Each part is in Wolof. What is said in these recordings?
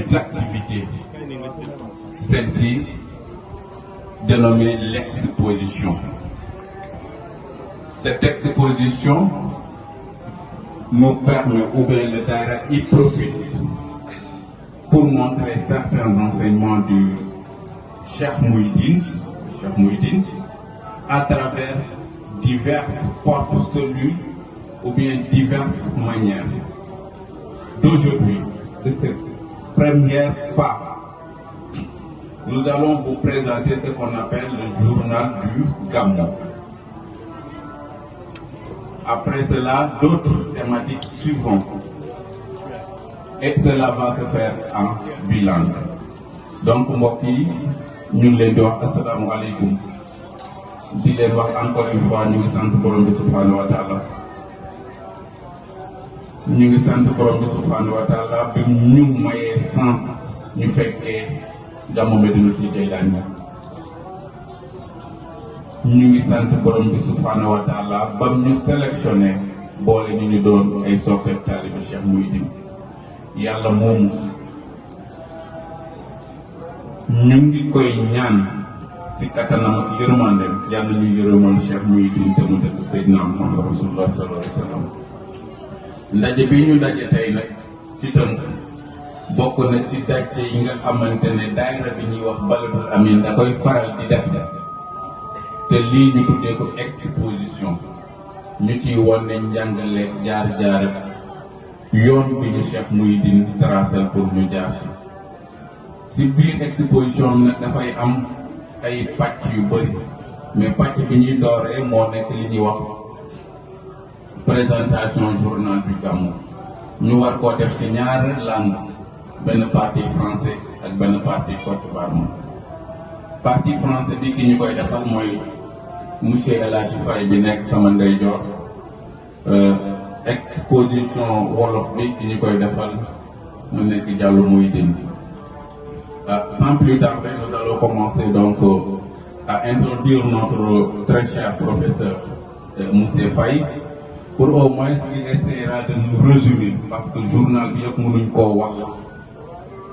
des activités. Celle-ci, dénommée l'exposition. Cette exposition nous permet, ou bien le Daïra y profite, pour montrer certains enseignements du Cheikh Mouhidine, à travers diverses portes cellules ou bien diverses manières. D'aujourd'hui, de cette première part, nous allons vous présenter ce qu'on appelle le journal du Gamou. Après cela, d'autres thématiques suivront. Et cela va se faire en bilan. Donc, mbokk yi ñu ngi leen di wax assalaamu aleykum di leen wax encore une fois ñu ngi sant borom bi subhanahu wa taala. ñu ngi sant borom bi subhanahu wa taala bi ñu mayee sens ñu fekkee Gamou Médinatoul Dieylani. ñu ngi sant borom bi subhanahu wa taala ba ñu sélectionné boole ñu doon ay soppeek taalibe Cheikh Mouhidine. Yàlla moomu ñu ngi koy ñaan ci kattanam ak yërmandeem yàlla ñu yërëmal Cheikh Mouhidine te mu dëkk Seydina Muhammad Rasulullah sallallahu alayhi wa sallam. ndaje bi ñu daje tey nag ci tënk bokk na ci daje yi nga xamante ne daayira bi ñuy wax Baladul Amin da koy faral di def te lii ñu tuddee ko exposition ñu ciy wone njàngale jaar-jaar yoon bi ñu Cheikh Mouhidine tracé pour ñu jaar si biir exposition bi nag dafay am ay pàcc yu bëri mais pàcc bi ñuy dooree moo nekk li ñuy wax présentation journal du Gamou. ñu war koo def ci ñaari langue benn partie français ak benn partie Kocc Barma. partie français bi ki ñu koy defal mooy monsieur El Hadji Faye bi nekk sama ndeyjoor. Exposition wolof bi ki ñu koy defal mu nekk Diallo Mouhidine. Sans plus tarder, nous allons commencer donc à introduire notre très cher professeur Monsieur Faye pour au moins il essaiera de nous résumer parce que le journal bi yëpp mënuñ koo wax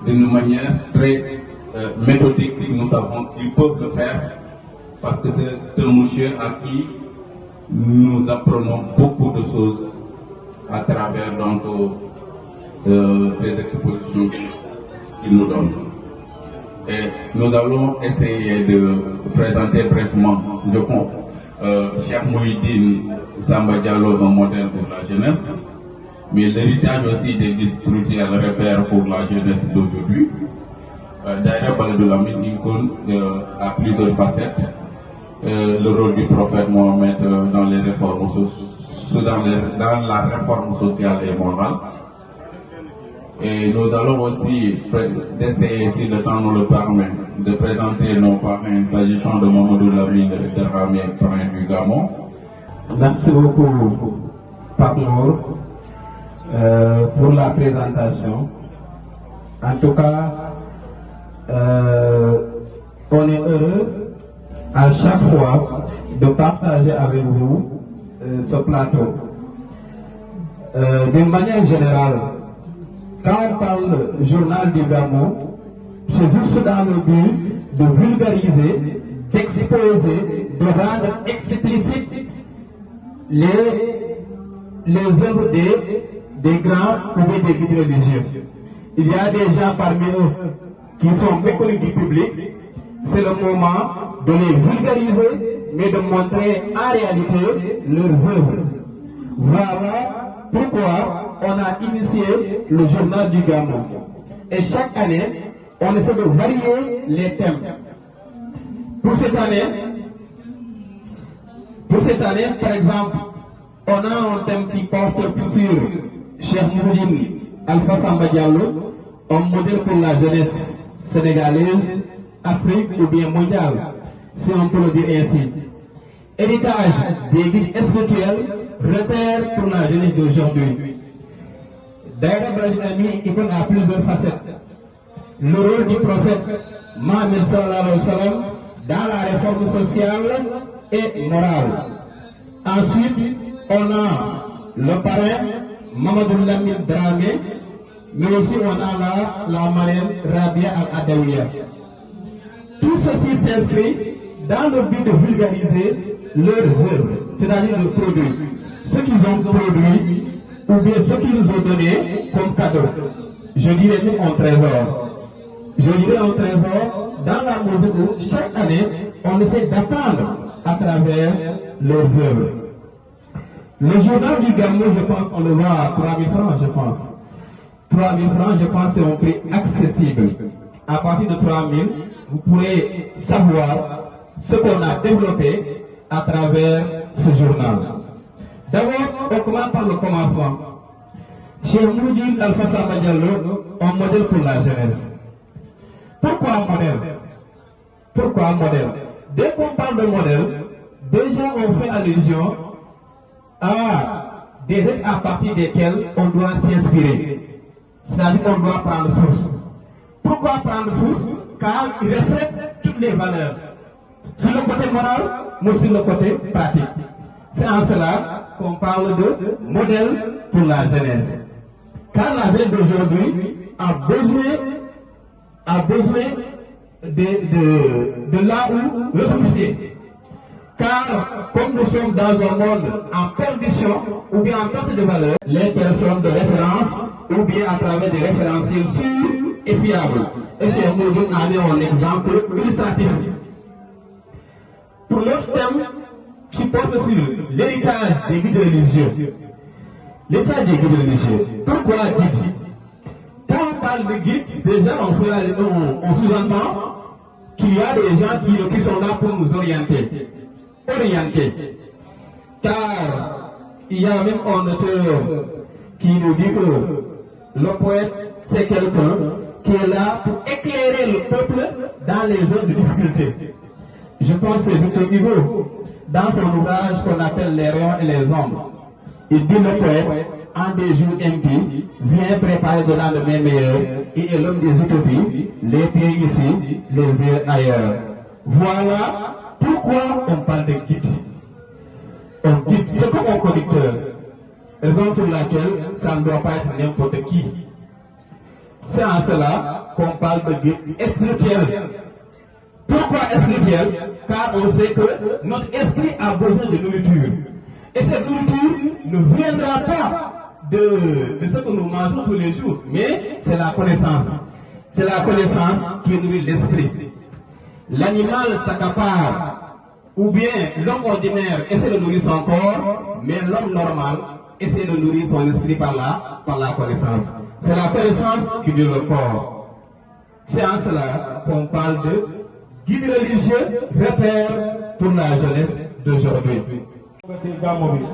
d'une manière très méthodique. Nous savons qu'ils peuvent le faire parce que c'est un monsieur à qui nous apprenons beaucoup de choses à travers donc ces expositions qu'il nous donne. Et nous allons essayer de présenter brièvement, je pense, Cheikh Mouhidine Samba Diallo, un modèle pour la jeunesse, mais l'héritage aussi des guides spirituels repères pour la jeunesse d'aujourd'hui. Daïra Baladul Amin a plusieurs facettes. Le rôle du prophète Mohammed dans les réformes dans la réforme sociale et morale. Et nous allons aussi essayer, si le temps nous le permet, de présenter nos parrains, s'agissant de Mamadou Lamine Dramé, parrain du Gamou. Merci beaucoup, Pape Nour, pour la présentation. En tout cas, on est heureux à chaque fois de partager avec vous ce plateau. D'une manière générale, quand on parle journal du Gamou, c'est juste dans le but de vulgariser, d'exposer, de rendre explicite les œuvres des grands ou des guides religieux. Il y a des gens parmi eux qui sont méconnus du public. C'est le moment de les vulgariser, mais de montrer en réalité leurs œuvres. Voilà pourquoi on a initié le journal du Gamou. Et chaque année, on essaie de varier les thèmes. Pour cette année, par exemple, on a un thème qui porte sur Cheikh Mouhidine Alpha Samba Diallo, un modèle pour la jeunesse sénégalaise, Afrique ou bien mondiale, si on peut le dire ainsi. Héritage des guides spirituels, repère pour la jeunesse d'aujourd'hui. Daïra Baladul Amin a plusieurs facettes. Le rôle du prophète Mohammed sallallahu alayhi wa sallam dans la réforme sociale et morale. Ensuite, on a le parrain Mamadou Lamine Dramé mais aussi on a la marraine Rabia Al-Adawiya. Tout ceci s'inscrit dans le but de vulgariser leurs œuvres, c'est-à-dire leurs produits. Ce qu'ils ont produit ou bien ce qu'ils nous ont donné comme cadeau. Je dirais même un trésor. Je dirais un trésor dans la mesure où chaque année, on essaie d'apprendre à travers leurs œuvres. Le journal du Gamou, je pense qu'on le voit à 3 000 francs, je pense. 3 000 francs, je pense, c'est un prix accessible. À partir de 3 000, vous pourrez savoir ce qu'on a développé à travers ce journal. D'abord, on commence par le commencement. Chez Mouhidine Alpha Diallo, un modèle pour la jeunesse. Pourquoi un modèle? Pourquoi un modèle? Dès qu'on parle de modèle, déjà on fait allusion à des êtres à partir desquels on doit s'inspirer. C'est-à-dire qu'on doit prendre source. Pourquoi prendre source? Car il reflète toutes les valeurs. Sur le côté moral, mais sur le côté pratique. C'est en cela qu'on parle de modèle pour la jeunesse. Car la jeunesse d'aujourd'hui a besoin de là où ressourcer. Car comme nous sommes dans un monde en perdition ou bien en perte de valeur, les personnes de référence ou bien à travers des référentiels sûrs et fiables. Et chez nous, nous avons un exemple illustratif. Pour l'autre thème qui porte sur l'héritage des guides religieux. L'héritage des guides religieux. Pourquoi guide? Quand on parle de guide, déjà on sous-entend qu'il y a des gens qui sont là pour nous orienter. Car il y a même un auteur qui nous dit que le poète, c'est quelqu'un qui est là pour éclairer le peuple dans les zones de difficulté. Je pense que c'est Victor Hugo, dans son ouvrage qu'on appelle Les rayons et les ombres. Il dit le poète, en des jours impies, vient préparer de lendemain meilleur, et est l'homme des utopies, les pieds ici, les yeux ailleurs. Voilà pourquoi on parle de guide. Un guide, c'est comme un conducteur. Raison pour laquelle ça ne doit pas être n'importe qui. C'est en cela qu'on parle de guide spirituel. Pourquoi spirituel? Car on sait que notre esprit a besoin de nourriture. Et cette nourriture ne viendra pas de ce que nous mangeons tous les jours, mais c'est la connaissance. C'est la connaissance qui nourrit l'esprit. L'animal s'accapare, ou bien l'homme ordinaire essaie de nourrir son corps, mais l'homme normal essaie de nourrir son esprit par la connaissance. C'est la connaissance qui nourrit le corps. C'est en cela qu'on parle de guide religieux, repère pour la jeunesse d'aujourd'hui. Si gàmmu bi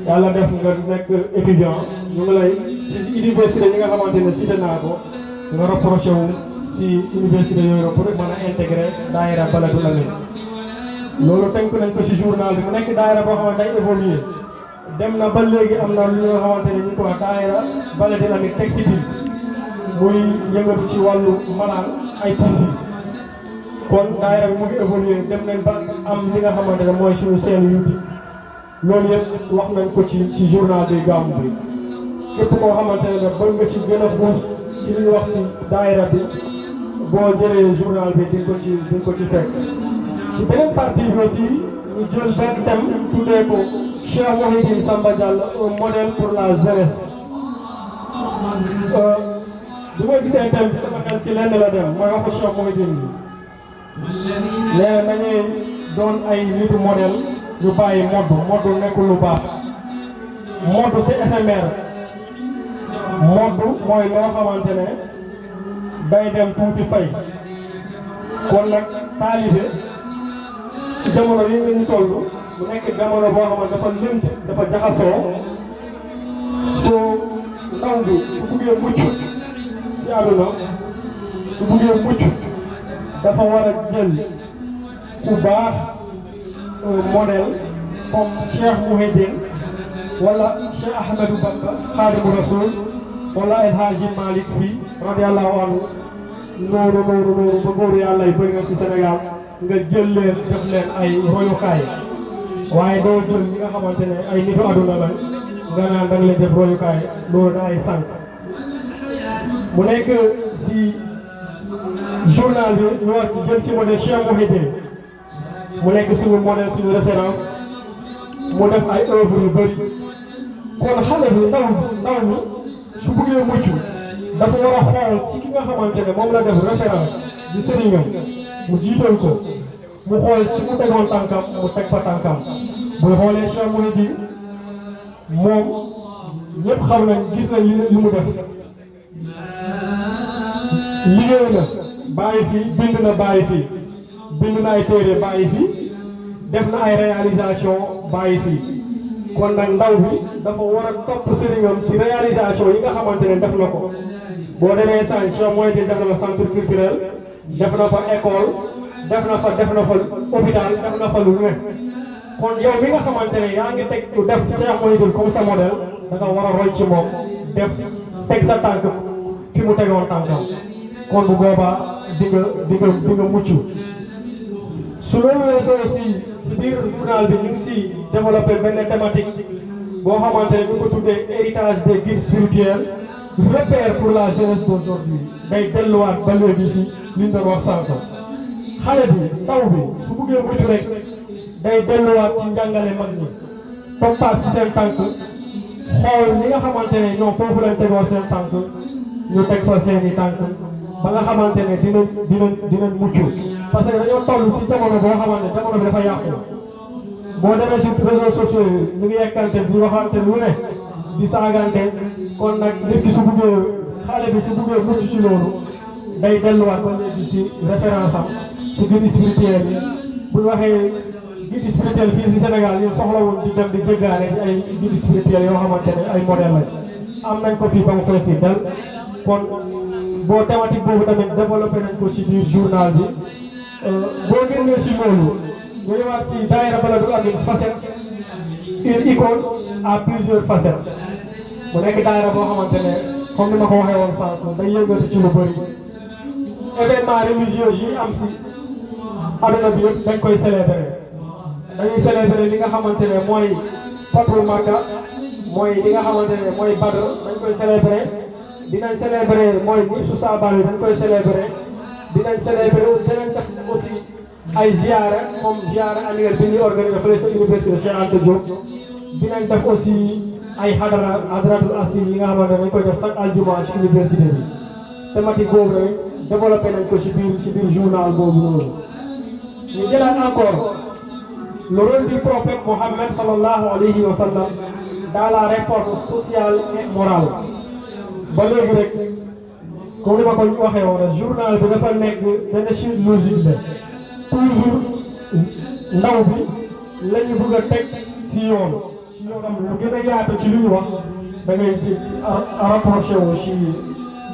yàlla def nga nekk étudiant ñu ngi lay ci université yi nga xamante ne cité naa ko nga rapproché wu si université yooyu pour mën a intégré daayira Baladil Amine loolu tënk nañ ko si journal bi mu nekk daayira boo xamante day évolué dem na ba léegi am na lu nga xamante ne ñu ngi ko wax daayira Baladil Amine textile muy yëngatu ci wàllu malaan ay tissu kon daayira bi mu ngi évolué dem nañ ba am li nga xamante ne mooy suñu seen YouTube loolu yëpp wax nañ ko ci journal bi gàmmu bi képp koo xamante ne bëgg nga ci gën a xuus ci li ñu wax ci daayira bi boo jëlee journal bi di nga ko ci fekk. ci beneen partie bi aussi ñu jël benn thème tuddee ko Cheikh Mouhidine Samba Diallo un modèle pour la jeunesse. bu ma gisee thème bi sama xel ci lenn la dem mooy waxu Cheikh Mouhidine bi. léegi nañuy doon ay nitu modèle ñu bàyyi mode nekkul lu baax mode c'est éphémère mode mooy loo xamante ne day dem tuuti fay kon nag taalibe ci jamono yi nga ñu toll bu nekk jamono boo xamante dafa lënt dafa jaxasoo soo ndaw bi su buggee mucc si àdduna su buggee mucc dafa war a jël ku baax un modèle comme Cheikh Mouhidine wala Cheikh Ahmadou Bamba Khadimu Rasul wala El Hadji Malick Sy radiyallahu anhu nooru ba góoru yàlla yi bëri nga ci Sénégal nga jël leen def leen ay royukaay waaye doo jël ñi nga xamante ne ay nitu àdduna lañ nga naan da nga leen def royukaay loolu da ay sànq mu nekk si journal bi ñu war ci jël si modèle Cheikh Mouhidine mu nekk suñu modèle suñu référence mu def ay œuvre yu bëri kon xale bi ndaw mi su bëggee mucc dafa war a xool ci ki nga xamante ne moom la def référence di sëriñam mu jiital ko mu xool ci mu tegoon tànkam mu teg fa tànkam buy xoolee Cheikh Mouhidine moom ñëpp xam nañ gis nañ li mu def liggéey na bàyyi fi bind na bàyyi fi bind na ay téere bàyyi fi def na ay réalisation bàyyi fi kon nag ndaw bi dafa war a topp sëriñam ci réalisation yi nga xamante ne def na ko boo demee sànq Cheikh Mouhidine def na fa centre culturel def na fa école def na fa hôpital def na fa lu ne kon yow mi nga xamante ne yaa ngi teg def Cheikh Mouhidine comme sa modèle da nga war a roy ci moom teg sa tànk fi mu tegoon tànkam kon bu boobaa di nga mucc su loolu weesoo aussi si biir journal bi ñu ngi si développé benn thématique boo xamante ne ñu ko tuddee héritage des guides spirituels repère pour la jeunesse d'aujourd'hui day delluwaat ba léegi si li ñu doon wax sànq xale bi taw bi su buggee mucc rek day delluwaat ci njàngale mag ñi toppaat si seen tànk xool li nga xamante ne ñoom foofu lañ tegoo seen tànk ñu teg fa seeni tànk ba nga xamante ne dinañ mucc parce que dañoo toll ci jamono boo xamante ne jamono bi dafa yàqu boo demee ci réseaux sociaux yi ñu ngi yekkante di waxante lu ne di saagante kon nag nit ki su buggee xale bi su buggee mucc ci loolu day delluwaat ba léegi ci référence am ci guide spirituel yi bu ñu waxee guide spirituel fii ci Sénégal ñu soxlawul di dem di jéggaane ci ay guide spirituel yoo xamante ne ay modèle lañ am nañ ko fii ba mu fees yi del kon boo thématique boobu tamit développé nañ ko ci biir journal bi boo génnee ci loolu ñu ñëwaat ci daayira Baladil Amine facette une icône à plusieurs facettes mu nekk daayira boo xamante ne comme ni ma ko waxee woon sànq day yëngatu ci lu bëri événement religieux yi am si aduna bi yëpp dañ koy célébrer dañuy célébrer li nga xamante ne mooy Fathu Makka mooy li nga xamante ne mooy Badr dañ koy célébrer dinañ célébrer mooy Nisfu Saabaan dañ koy célébrer dinañ célébrer dinañ def aussi ay ziara comme ziara annuelle bi ñuy organiser fële ca université Cheikh Anta Diop dinañ def aussi ay hadratul asir yi nga xamante ne dañ koy def chaque aljuma ci université bi thématique boobu rek développé nañ ko ci biir journal boobu noonu ñu jëlaat encore le rôle du prophète Mohammed sallallahu alayhi wa sallam dans la réforme sociale et morale ba léegi rek comme ni ma ko waxee woon journal bi dafa nekk benn suite logique la toujours ndaw bi la ñu bëgg a teg si yoonam lu gën a yaatu ci li ñu wax da ngay ci rapproché wu si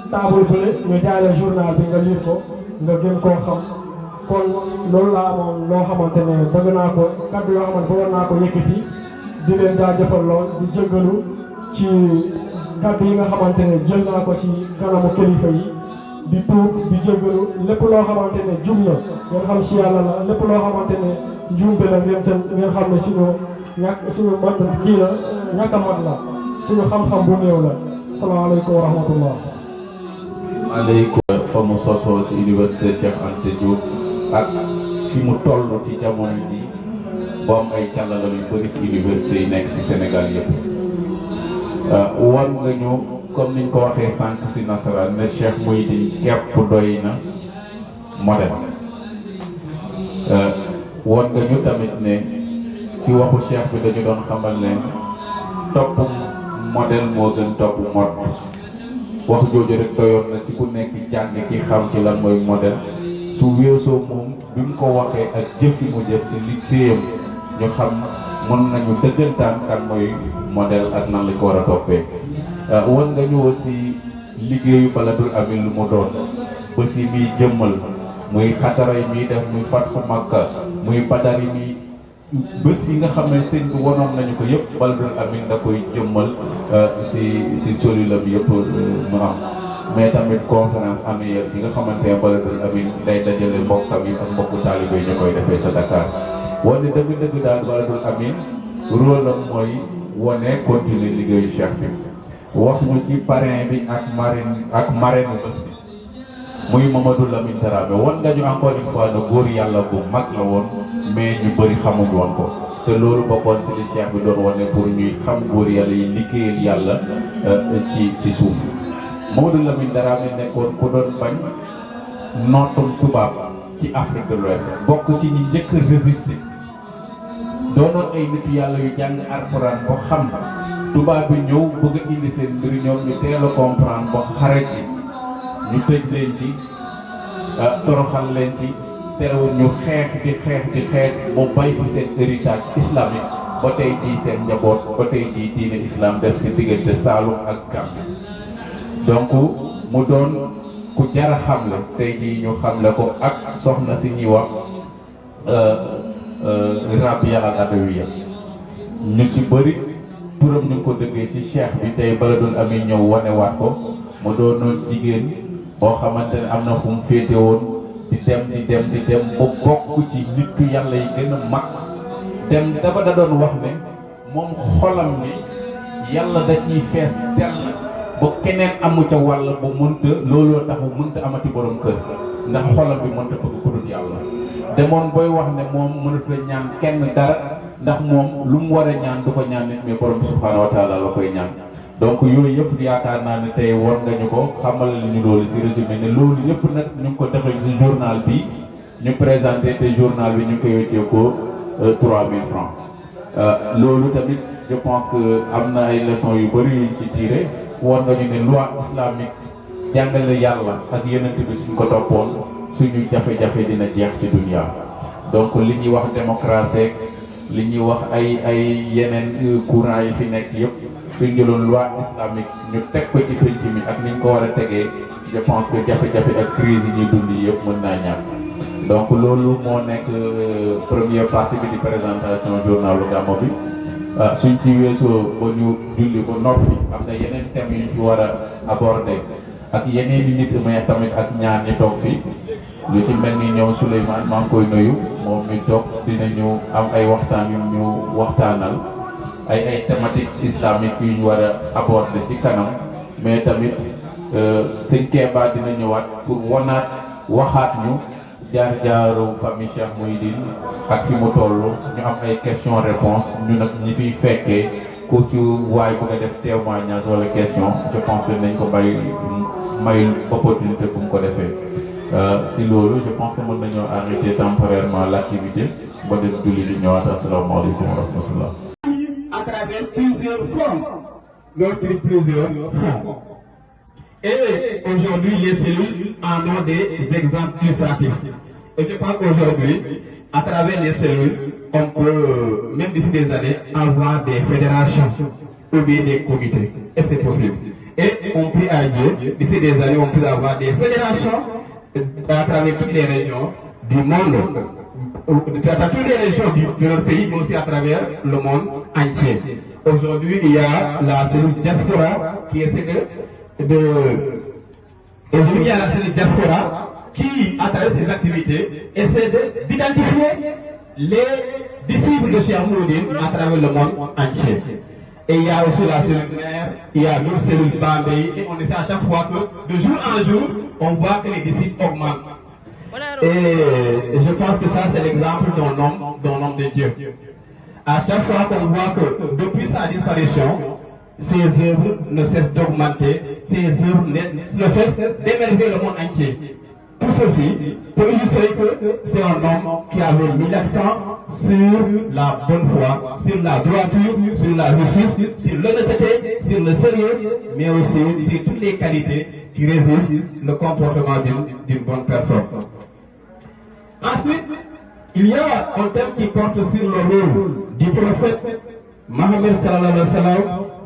table bële ñu jaaree journal bi nga lire ko nga gën koo xam kon loolu laa amoon loo xamante ne bëgg naa ko kaddu yoo xamante bëgg naa ko yëkkati di leen jaajëfal lool di jëggalu ci kaddu yi nga xamante ne jël naa ko ci kanamu kilifa yi di tuub di jëggalu lépp loo xamante ne jum na ngeen xam si yàlla la lépp loo xamante ne njuumte la ngeen xam ne suñu mat kii la ñàkk a mat la suñu xam-xam bu néew la salaamaaleykum wa rahmatullah. aleykum fa mu sosoo si université Cheikh Anta Diop ak fi mu toll ci jamono ji boo am ay càllala yu bëri si université yi nekk si Sénégal yëpp wan nga ñu comme niñ ko waxee sànq si nasaraan ne Cheikh Mouhidine képp doy na modèle wan nga ñu tamit ne si waxu Cheikh bi dañu doon xamal ne topp modèle moo gën topp mode wax jooju rek doyoon na ci ku nekk jàng ci xam ci lan mooy modèle su weesoo moom bi mu ko waxee ak jëf yi mu jëf ci liggéeyam ñu xam mën nañu dëggantaan kan mooy modèle ak nan lañ ko war a toppee wan nga ñu aussi liggéeyu Baladil Amine lu mu doon ba si muy jëmmal muy xatara yi muy def muy Fathu Makka muy Badar yi muy bés yi nga xam ne sëñ bi wanoon nañu ko yëpp Baladil Amine da koy jëmmal si cellule bi yëpp mu am mais tamit conférence annuelle bi nga xamante ne Baladil Amine day dajale mbokkam yi ak mbokku taalibe yi ñu koy defee sa Dakar wane dëgg-dëgg daal Baladil Amine rôle am mooy wane continuer liggéeyu cheikh bi wax ñu ci parrain bi ak marraine bés bi muy Mamadou Lamine Dramé wan nga ñu encore une fois ne góor yàlla bu mag la woon mais ñu bëri xamuñ woon ko te loolu bokkoon ci li cheikh bi doon wane pour ñuy xam góor yàlla yi liggéeyal yàlla ci suuf. Mamadou Lamine Dramé nekkoon ku doon bañ nootum tubaab ci Afrique de l'Ouest bokk ci ñi njëkk a résister doonoon ay nit yàlla yu jàng alxuraan boo xam tubaab bi ñëw bëgg a indi seen mbir ñoom ñu teel a comprendre ba xare ci ñu tëj leen ci toroxal leen ci terewul ñu xeex di xeex ba bay fi seen héritage islamique ba tey jii seen njaboot ba tey jii diine islam des ci diggante Saalum ak Gambie donc mu doon ku jar a xamle tey jii ñu xamle ko ak soxna si ñuy wax Rabia al Adawiya ñu ci bëri turam ñu ngi ko dëggee ci cheikh bi tey bala doon ami ñëw wanewaat ko mu doonoon jigéen boo xamante ne am na fu mu féete woon di dem ba bokk ci nitu yàlla yi gën a mag dem dafa da doon wax ne moom xolam ni yàlla da ciy fees dell ba keneen amu ca wàll ba mënta looloo tax mu mënta amati borom kër ndax xolam bi mënta bëgg ku dul yàlla demoon booy wax ne moom mënatu la ñaan kenn dara ndax moom lu mu war a ñaan du ko ñaan nit mais borom bi subhanahu wa taala la koy ñaan donc yooyu yëpp yaakaar naa ne tey war nga ñu ko xamal ñu loolu si résumé ne loolu yëpp nag ñu ngi ko defee ci journal bi ñu présenté te journal bi ñu ngi koy wéccee ko 3000 francs loolu tamit je pense que am na ay leçons yu bëri yuñ ci tiré war nga ñu ne loi islamique jàngale yàlla ak yeneen bi suñ ko toppoon suñu jafe-jafe dina jeex ci dunia donc li ñuy wax démocratie li ñuy wax ay yeneen courant yi fi nekk yëpp suñ jëloon loi islamique ñu teg ko ci penc mi ak niñ ko war a tegee je pense que jafe-jafe ak crise yi ñuy dund yëpp mën naa ñàkk donc loolu moo nekk première partie bi di présentation journalu Gammo bi suñ ci weesoo ba ñu julli ba noppi am na yeneen thèmes yu ñu fi war a aborder ak yeneen i nit mais tamit ak ñaar ñi toog fii lu ci mel ni ñoom Souleymane maa ngi koy nuyu moom mi toog dinañu am ay waxtaan yu ñu waxtaanal ay thématique islamique yu ñu war a aborder ci kanam mais tamit sëñ Keba dina ñëwaat pour waxaat ñu jaar-jaaru famille Cheikh Mouhidine ak fi mu toll ñu am ay question réponse ñu nag ñi fiy fekkee ku ci waay bëgg a def témoignage wala question je pense que nañ ko may opportunité bu mu ko defee si loolu je pense que mën nañoo arrêter temporairement l'activité ba dem julli di ñëwaat asalaamaaleykum wa rahmatullah. À travers plusieurs formes, d'autres plusieurs fonds. Et aujourd'hui, les cellules en ont des exemples illustratifs. Et je pense qu'aujourd'hui, à travers les cellules, on peut, même d'ici des années, avoir des fédérations ou bien des comités. Et c'est possible. Et on prie à Dieu, d'ici des années, on peut avoir des fédérations à travers toutes les régions du monde, à travers toutes les régions de notre pays, mais aussi à travers le monde entier. Aujourd'hui, il y a la cellule diaspora qui essaie aujourd'hui, il y a la cellule diaspora qui, à travers ses activités, essaie d'identifier les disciples de Cheikh Mouhidine à travers le monde entier. Et il y a aussi la cellule mère, il y a l'autre cellule Bambey, et on essaie à chaque fois que, de jour en jour, on voit que les disciples augmentent. Et je pense que ça, c'est l'exemple d'un homme de Dieu. À chaque fois qu'on voit que, depuis sa disparition, ses œuvres ne cessent d'augmenter, ses œuvres ne cessent d'émerveiller le monde entier. Tout ceci pour illustrer que c'est un homme qui avait mis l'accent sur la bonne foi, sur la droiture, sur la justice, sur l'honnêteté, sur le sérieux, mais aussi sur toutes les qualités qui résistent le comportement d'une bonne personne. Ensuite, il y a un thème qui porte sur le rôle du prophète Mohammed sallallahu alayhi wa sallam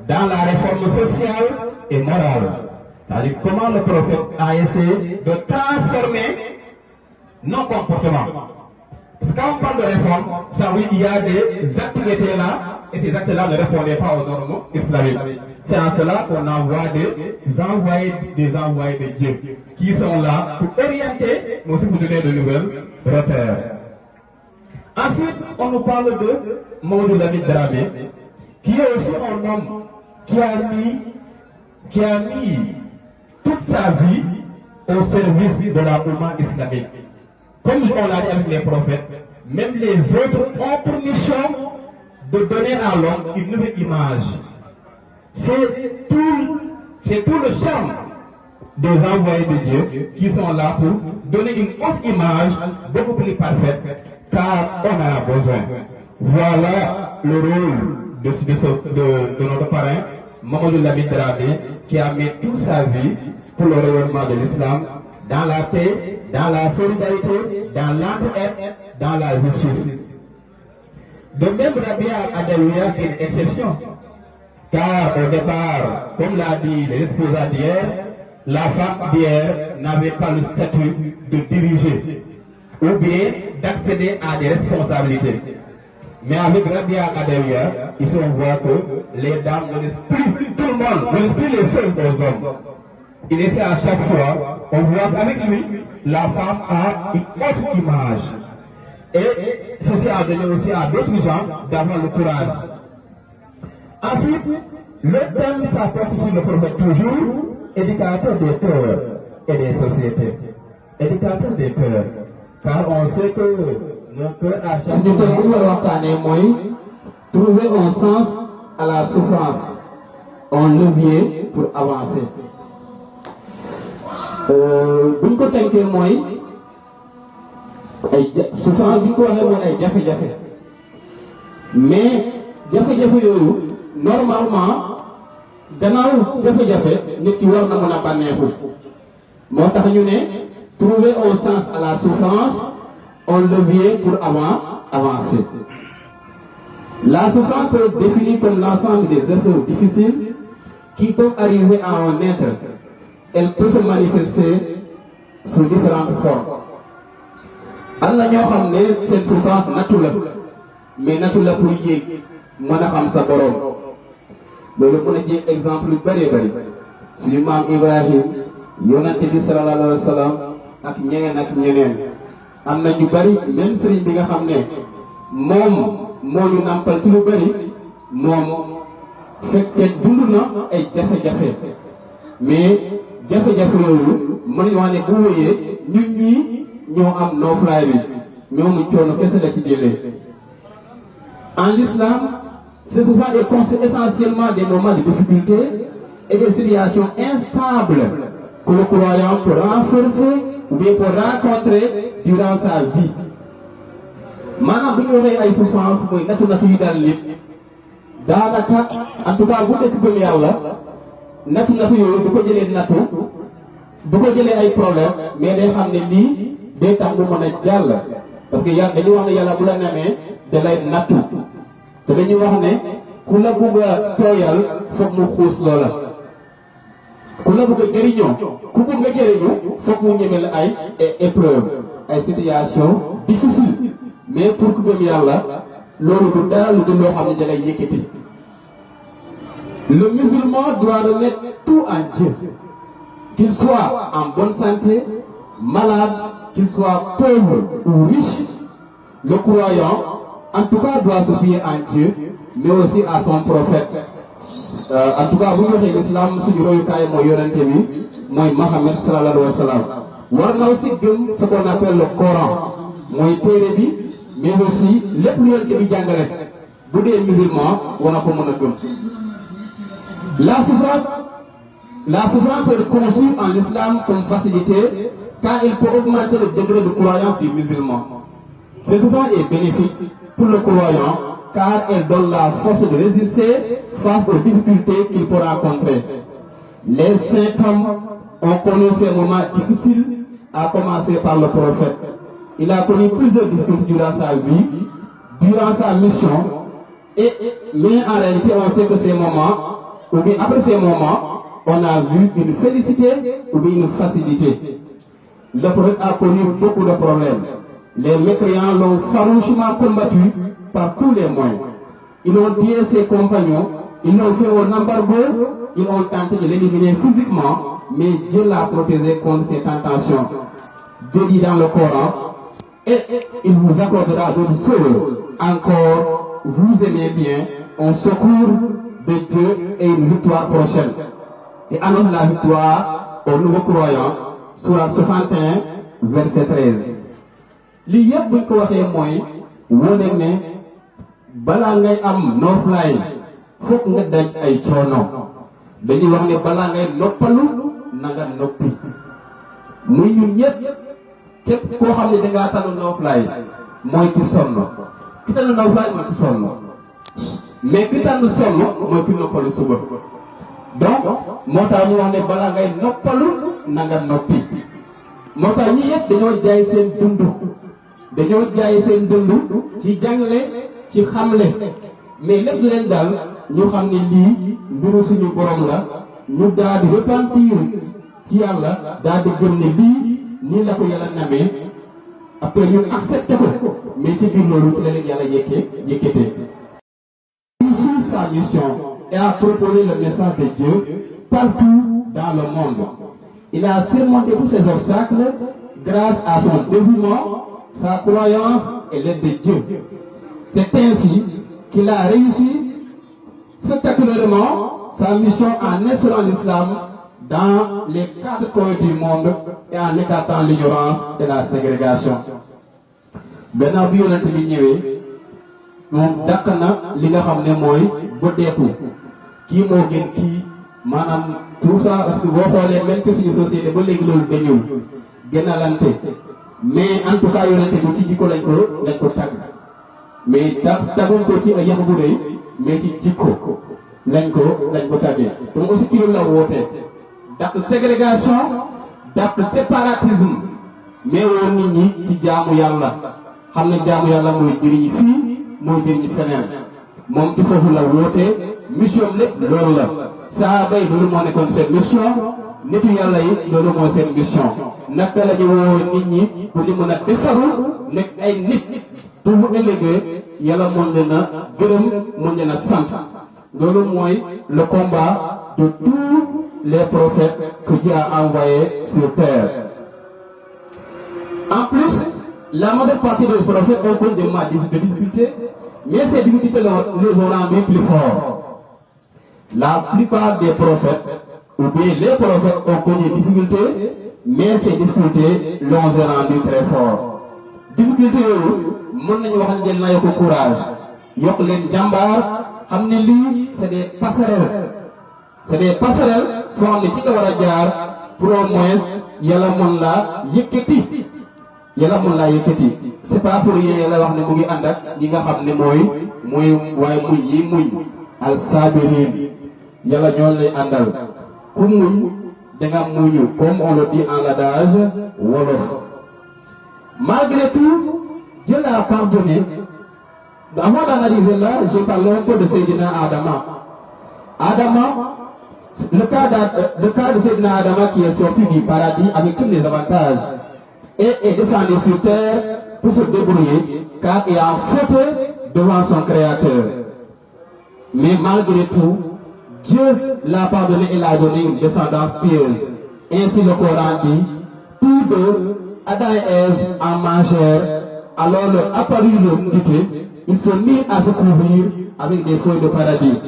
dans la réforme sociale et morale. C'est-à-dire comment le prophète a essayé de transformer nos comportements. Parce que quand on parle de réforme, ça oui, il y a des actes qui étaient là, et ces actes-là ne répondaient pas aux normes islamiques. C'est en cela qu'on envoie des envoyés de Dieu, qui sont là pour orienter, mais aussi pour donner de nouvelles repères. Ensuite, on nous parle de Mamadou Lamine Dramé, qui est aussi un homme qui a mis qui a mis toute sa vie au service de la Oumma islamique. Comme on l'a dit avec les prophètes, même les autres ont pour mission de donner à l'homme une nouvelle image. C'est tout le charme des envoyés de Dieu qui sont là pour donner une autre image beaucoup plus parfaite, car on en a besoin. Voilà le rôle de notre parrain, Mamadou Lamine Dramé, qui a mis toute sa vie pour le rayonnement de l'islam, dans la paix, dans la solidarité, dans l'entraide, dans la justice. De même, Rabia Adawiya est une exception, car au départ, comme l'a dit l'exposant d'hier, la femme d'hier n'avait pas le statut de diriger ou bien d'accéder à des responsabilités. Mais avec Rabia Adawiya, ici on voit que les dames ne laissent plus tout le monde, ne laissent plus les seuls aux hommes. Il essaie à chaque fois, on voit qu'avec lui, la femme a une autre image. Et ceci a donné aussi à d'autres gens d'avoir le courage. Ensuite, le thème s'apporte sur le prophète toujours, éducateur des cœurs et des sociétés. Éducateur des cœurs. Car on sait que nos cœurs à chaque fois trouver un sens à la souffrance, un levier pour avancer. buñ ko tënkee mooy ay souffrance bi ñu ko waxee mooy ay jafe-jafe mais jafe-jafe yooyu normalement gannaaw jafe-jafe nit ki war na mën a bànneexu moo tax ñu ne trouver un sens à la souffrance, un levier pour avancer. La souffrance peut être définie comme l'ensemble des épreuves difficiles qui peuvent arriver à un être. Elle peut se manifester sous différentes formes. am na ñoo xam ne seen souffrance nattu la mais nattu la pour yéeg mën a xam sa borom loolu mën a jël exemple yu bëree bëri suñu maam Ibrahim yonante bi sallallahu alayhi wa sallam ak ñeneen am na ñu bëri même sëriñ bi nga xam ne moom moo ñu nampal ci lu bëri moom fekkee dund na ay jafe-jafe mais jafe-jafe yooyu mën nañu wax ne bu wéyee ñun ñii ñoo am nooflaay bi ñoomu coono kese la ci jëlee. En l'islam, ce souvent est conçu essentiellement des moments de difficulté et des situations instables que le croyant peut renforcer ou bien peut rencontrer durant sa vie. maanaam bu ñu waxee ay souffrance mooy nattu yi daal nit daanaka en tout cas bu nekk gëm yàlla nattu yooyu du ko jëlee nattu du ko jëlee ay problème mais day xam ne lii day tax mu mën a jàll parce que yàlla dañuy wax ne yàlla bu la nemee da lay nattu te dañuy wax ne ku la bugg a tooyal foog mu xuus loola ku la bugg a jëriñoo ku bugg nga jëriñu foog mu ñemel ay épreuve ay situation difficile mais pour ku gëm yàlla loolu du dara lu dul loo xam ne da lay yëkkati. Le musulman doit remettre tout en Dieu, qu'il soit en bonne santé, malade, qu'il soit pauvre ou riche. Le croyant, en tout cas, doit se fier en Dieu, mais aussi à son prophète. En tout cas, vous voyez l'islam, suñu royukaay mooy yonente bi mooy Mohammed sallallahu alayhi wa sallam. War na aussi gëm ce qu'on appelle le Coran mooy téere bi mais aussi lépp lu yonente bi jàngale bu dee musulman war na ko mën a gëm. La souffrance peut être conçue en islam comme facilité car il peut augmenter le degré de croyance du musulman. Cette souffrance est bénéfique pour le croyant car elle donne la force de résister face aux difficultés qu'il peut rencontrer. Les saints hommes ont connu ces moments difficiles, à commencer par le prophète. Il a connu plusieurs difficultés durant sa vie, durant sa mission, mais en réalité on sait que ces moments ou bien après ces moments, on a vu une félicité ou bien une facilité. Le prophète a connu beaucoup de problèmes. Les mécréants l'ont farouchement combattu par tous les moyens. Ils ont tué ses compagnons, ils l'ont fait un embargo, ils ont tenté de l'éliminer physiquement, mais Dieu l'a protégé contre ses tentations. Dieu dit dans le Coran, et il vous accordera d'autres choses. Encore, vous aimez bien, un secours de Dieu et une victoire prochaine. et annonce la victoire aux nouveaux croyants. Sourate 61 verset 13. lii yëpp buñ ko waxee mooy wone ne balaa ngay am nooflaay fokk nga daj ay coono dañuy wax ne balaa ngay noppalu na nga noppi muy ñun ñëpp képp koo xam ne dangaa tànn nooflaay mooy ki sonn ki tànn nooflaay mooy ki sonn mais ki tànn sonn mooy ki noppalu suba donc moo tax ñu wax ne balaa ngay noppalu na nga noppi moo tax ñi yëpp dañoo jaay seen dund dañoo jaay seen dund ci jàngale ci xamle mais lépp leen daal ñu xam ne lii mbiru suñu borom la ñu daal di repentir ci yàlla daal di gëm ne lii nii la ko yàlla namee après ñu accepté ko mais ci biir loolu ci la leen yàlla yëkkatee. Réussir sa mission et a proposé le message de Dieu partout dans le monde. Il a surmonté tous ces obstacles grâce à son dévouement, sa croyance et l'aide de Dieu. C'est ainsi qu'il a réussi spectaculairement sa mission en instaurant l'islam dans les 4 coins du monde et en écartant l'ignorance et la ségrégation. Gannaaw bi yonent bi ñëwee moom dàq na li nga xam ne mooy boddeeku kii moo gën kii maanaam tout ça parce que boo xoolee même que suñu société ba léegi loolu dañul gënalante mais en tout cas yonent bi ci jikko lañ ko tagg mais taguñ ko ci ay yàq bu rëy mais ci jikko lañ ko tàggee donc aussi ci loolu la wootee dàq ségrégation dàq séparatisme mais woon nit ñi ci jaamu yàlla xam ne jaamu yàlla mooy jëriñ fii mooy jëriñ feneen moom ci foofu la wootee mission lépp loolu la saaba yi loolu moo nekkoon seen mission nitu yàlla yi loolu mooy seen mission naka la ñu woo nit ñi pour ñu mën a defaru nekk ay nit pour bu ëllëgee yàlla mën leen a gërëm mën leen a sant loolu mooy le combat de tous les prophètes que Dieu a envoyés sur terre. En plus, la majeure partie des prophètes ont connu des difficultés, mais ces difficultés les ont rendus plus forts. La plupart des prophètes, ou bien les prophètes ont connu des difficultés, mais ces difficultés l'ont rendu très fort. Difficultés yooyu mën nañu wax ne jël na yokk courage yokk leen jàmbaar xam ne lii c'est des passerelles foo xam ne ci nga war a jaar pour au moins yàlla mën laa yëkkati c'est pas pour rien yàlla wax ne mu ngi ànd ak ñi nga xam ne mooy waaye muñ ñi muñ al sabirin yàlla ñoo lay àndal ku muñ danga muñu comme on le dit en l'adage wolof. Malgré tout, Dieu l'a pardonné. Avant d'en arriver là, j'ai parlé un peu de Seydina Adama, le cas de Seydina Adama qui est sorti du paradis avec tous les avantages et est descendu sur terre pour se débrouiller car il a fauté devant son Créateur. Mais malgré tout, Dieu l'a pardonné et l'a donné une descendance pieuse. Ainsi le Coran dit, tous deux, Adam et Ève en mangèrent, alors leur apparut leur nudité, ils se mirent à se couvrir avec des feuilles de paradis.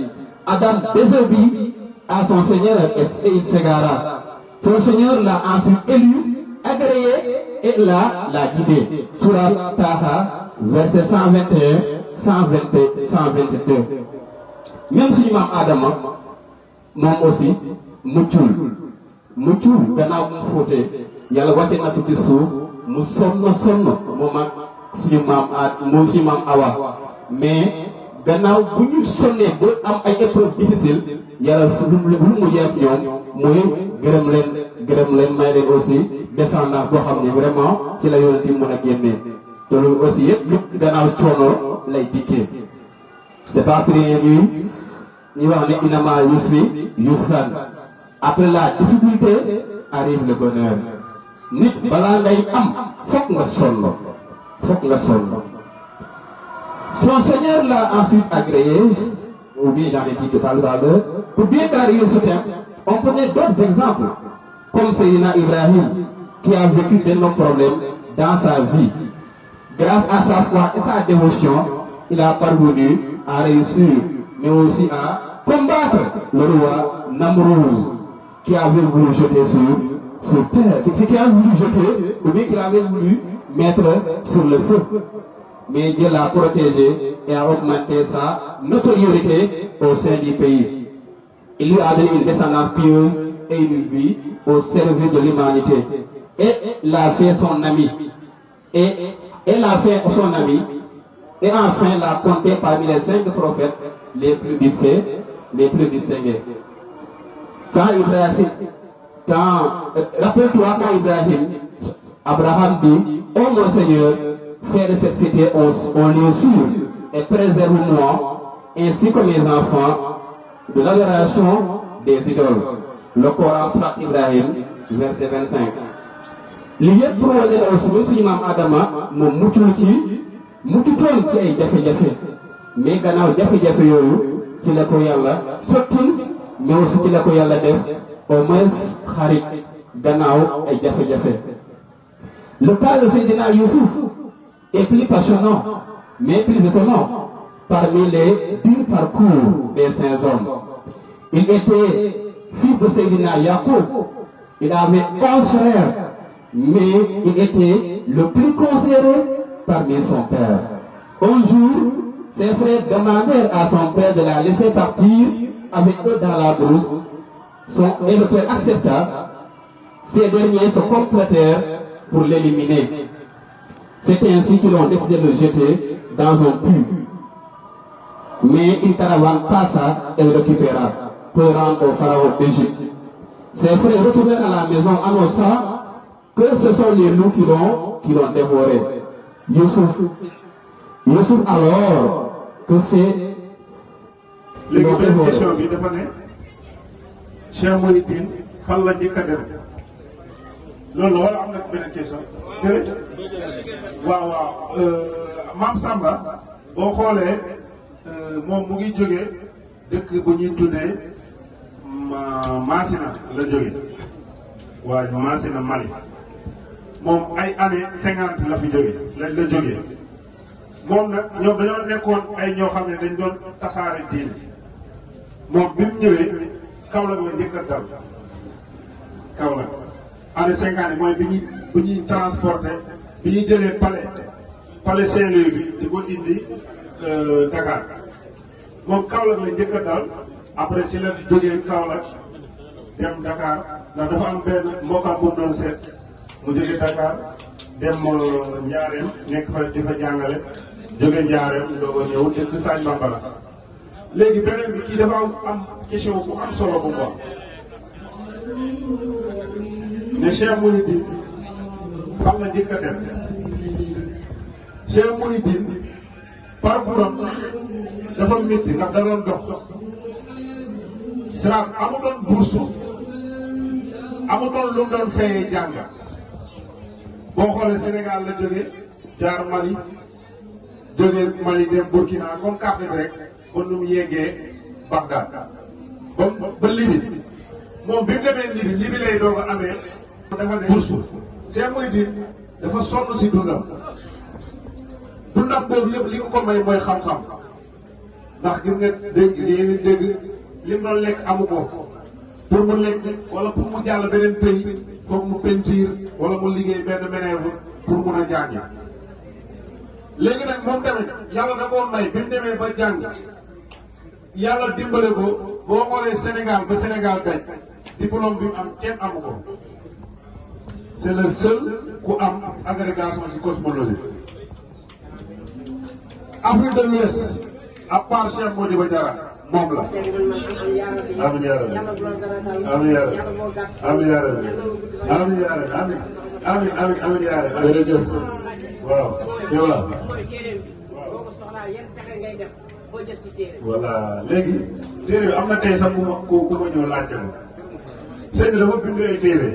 Adam désobéit à son Seigneur et il s'égara. Son Seigneur l'a ensuite élu, agréé et l'a guidé. Sourate Taha, verset 121, 122. Même si l'imam Adama, moom aussi muccul gannaaw bu mu fóotee yàlla wàcce na ko ci suuf mu sonn moom ak suñu maam Awa mais gannaaw bu ñu sonnee ba am ay épreuves difficiles yàlla lu mu yeeb ñoom mooy gërëm leen may leen aussi descendance boo xam ne vraiment ci la yonent yi mën a génnee te loolu aussi yëpp lu gannaaw coono lay dikkee c'est pas très ñu wax ne inama yusri yusran. Après la difficulté arrive le bonheur. Nit balaa ngay am fokk nga sonn. Son Seigneur l'a ensuite agréé, ou bien j'en ai dit tout à l'heure, pour bien clarifier ce thème. On prenait d'autres exemples, comme Seydina Ibrahim, qui a vécu d'énormes problèmes dans sa vie. Grâce à sa foi et sa dévotion, il a parvenu à réussir, mais aussi à combattre le roi Namrouz. qui avait voulu jeter sur terre, qui a voulu jeter, ou bien qui avait voulu mettre sur le feu. Mais Dieu l'a protégé et a augmenté sa notoriété au sein du pays. Il lui a donné une descendance pieuse et une vie au service de l'humanité. Et l'a fait son ami. Et l'a fait son ami. Et enfin l'a compté parmi les 5 prophètes les plus distingués. Rappelle-toi quand Ibrahim, Abraham dit, oh mon Seigneur, fais de cette cité un lieu sûr et préserve-moi, ainsi que mes enfants, de l'adoration des idoles. Le Coran surat Ibrahim, verset 25. li yëpp pour wane la aussi même suñu maam Adama moom muccul muccutoon ci ay jafe-jafe mais gannaaw jafe-jafe yooyu ci la ko yàlla sottil mais aussi ci la ko yàlla def au moins xarit gannaaw ay jafe-jafe. Le cas de Seydina Youssouf est plus passionnant mais plus étonnant parmi les durs parcours des saints hommes. Il était fils de Seydina Yacoub. Il avait 11 frères, mais il était le plus considéré parmi son père. Un jour, ses frères demandèrent à son père de la laisser partir avec eux dans la brousse. Et le père accepta. Ces derniers se complotèrent pour l'éliminer. C'est ainsi qu'ils ont décidé de le jeter dans un puits. Mais une caravane passa et le récupéra pour rendre au pharaon d'Égypte. Ses frères retournèrent à la maison annonçant que ce sont les loups qui l'ont dévoré. Youssouf alors que c'est léegi benn question bi dafa ne Cheikh Mouhidine fan la njëkk a dem loolu wala am na beneen question jërëjëf waaw Mame Samba boo xoolee moom mu ngi jógee dëkk bu ñuy tuddee Massina la jógee waaye Massina Mali moom ay année 50 la fi jógee la jógee moom nag ñoom dañoo nekkoon ay ñoo xam ne dañ doon tasaare diine moom bi mu ñëwee Kaolack la njëkk a dal Kaolack année 50 mooy bi ñuy transporté bi ñuy jëlee palais Saint-Louis bi di ko indi Dakar moom Kaolack la njëkk a dal après si la jógee Kaolack dem Dakar ndax dafa am benn mbokkam bu mu doon seet mu jógee Dakar dem Njaareem nekk fa di fa jàngale jóge Njaareem doog a ñëw dëkk Sagne Bambara. léegi beneen bi kii dafa am question bu am solo bu mu wax ne Cheikh Mouhidine fan la njëkk a dem Cheikh Mouhidine parcours am dafa métti ndax da doon dox c'est-à-dire amutoon bourse amutoon lu mu doon fayee jàng boo xoolee Sénégal la jógee jaar Mali jógee Mali dem Burkina comme carte bi rek ba nu mu yeggee Bagdad ba Libye moom bi mu demee Libye lay doog a amee dafa ne bourse Cheikh Mouhidine dafa sonn si dundam boobu yëpp li ko may mooy xam-xam ndax gis nga dégg li mu doon lekk amu ko pour mu lekk wala pour mu jàll beneen pays foog mu peinture wala mu liggéey benn manœuvre pour mun a jàngi léegi nag moom tamit yàlla da koo may bi mu demee ba jàng yàlla dimbale ko boo xoolee Sénégal ba Sénégal daj diplôme bi mu am kenn amu ko c'est le seul ku am agrégation ci cosmologie Afrique de l'Ouest à part Cheikh Modibo Diarra moom la amiin yaa rabbi amiin yaa rabbi amiin yaa rabbi amiin yaa rabbi amiin yaa rabbi jërëjëf waaw voilà léegi téere bi am na tey sax ku ma ñëw laajte ma sëñ bi dafa bind ay téere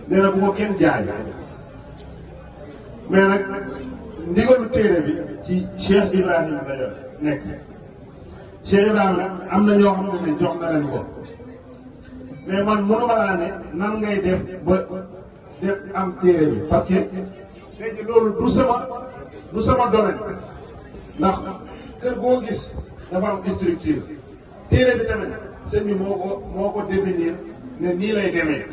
nee na bu ko kenn jaay mais nag ndigalu téere bi ci Cheikh Ibrahima la yor nekk Cheikh Ibrahima am na ñoo xam ne jox na leen ko mais man mënuma laa ne nan ngay def ba def am téere bi parce que léegi loolu du sama domaine ndax kër goo gis dafa am structure téere bi tamit sëñ bi moo ko définir ne nii lay demee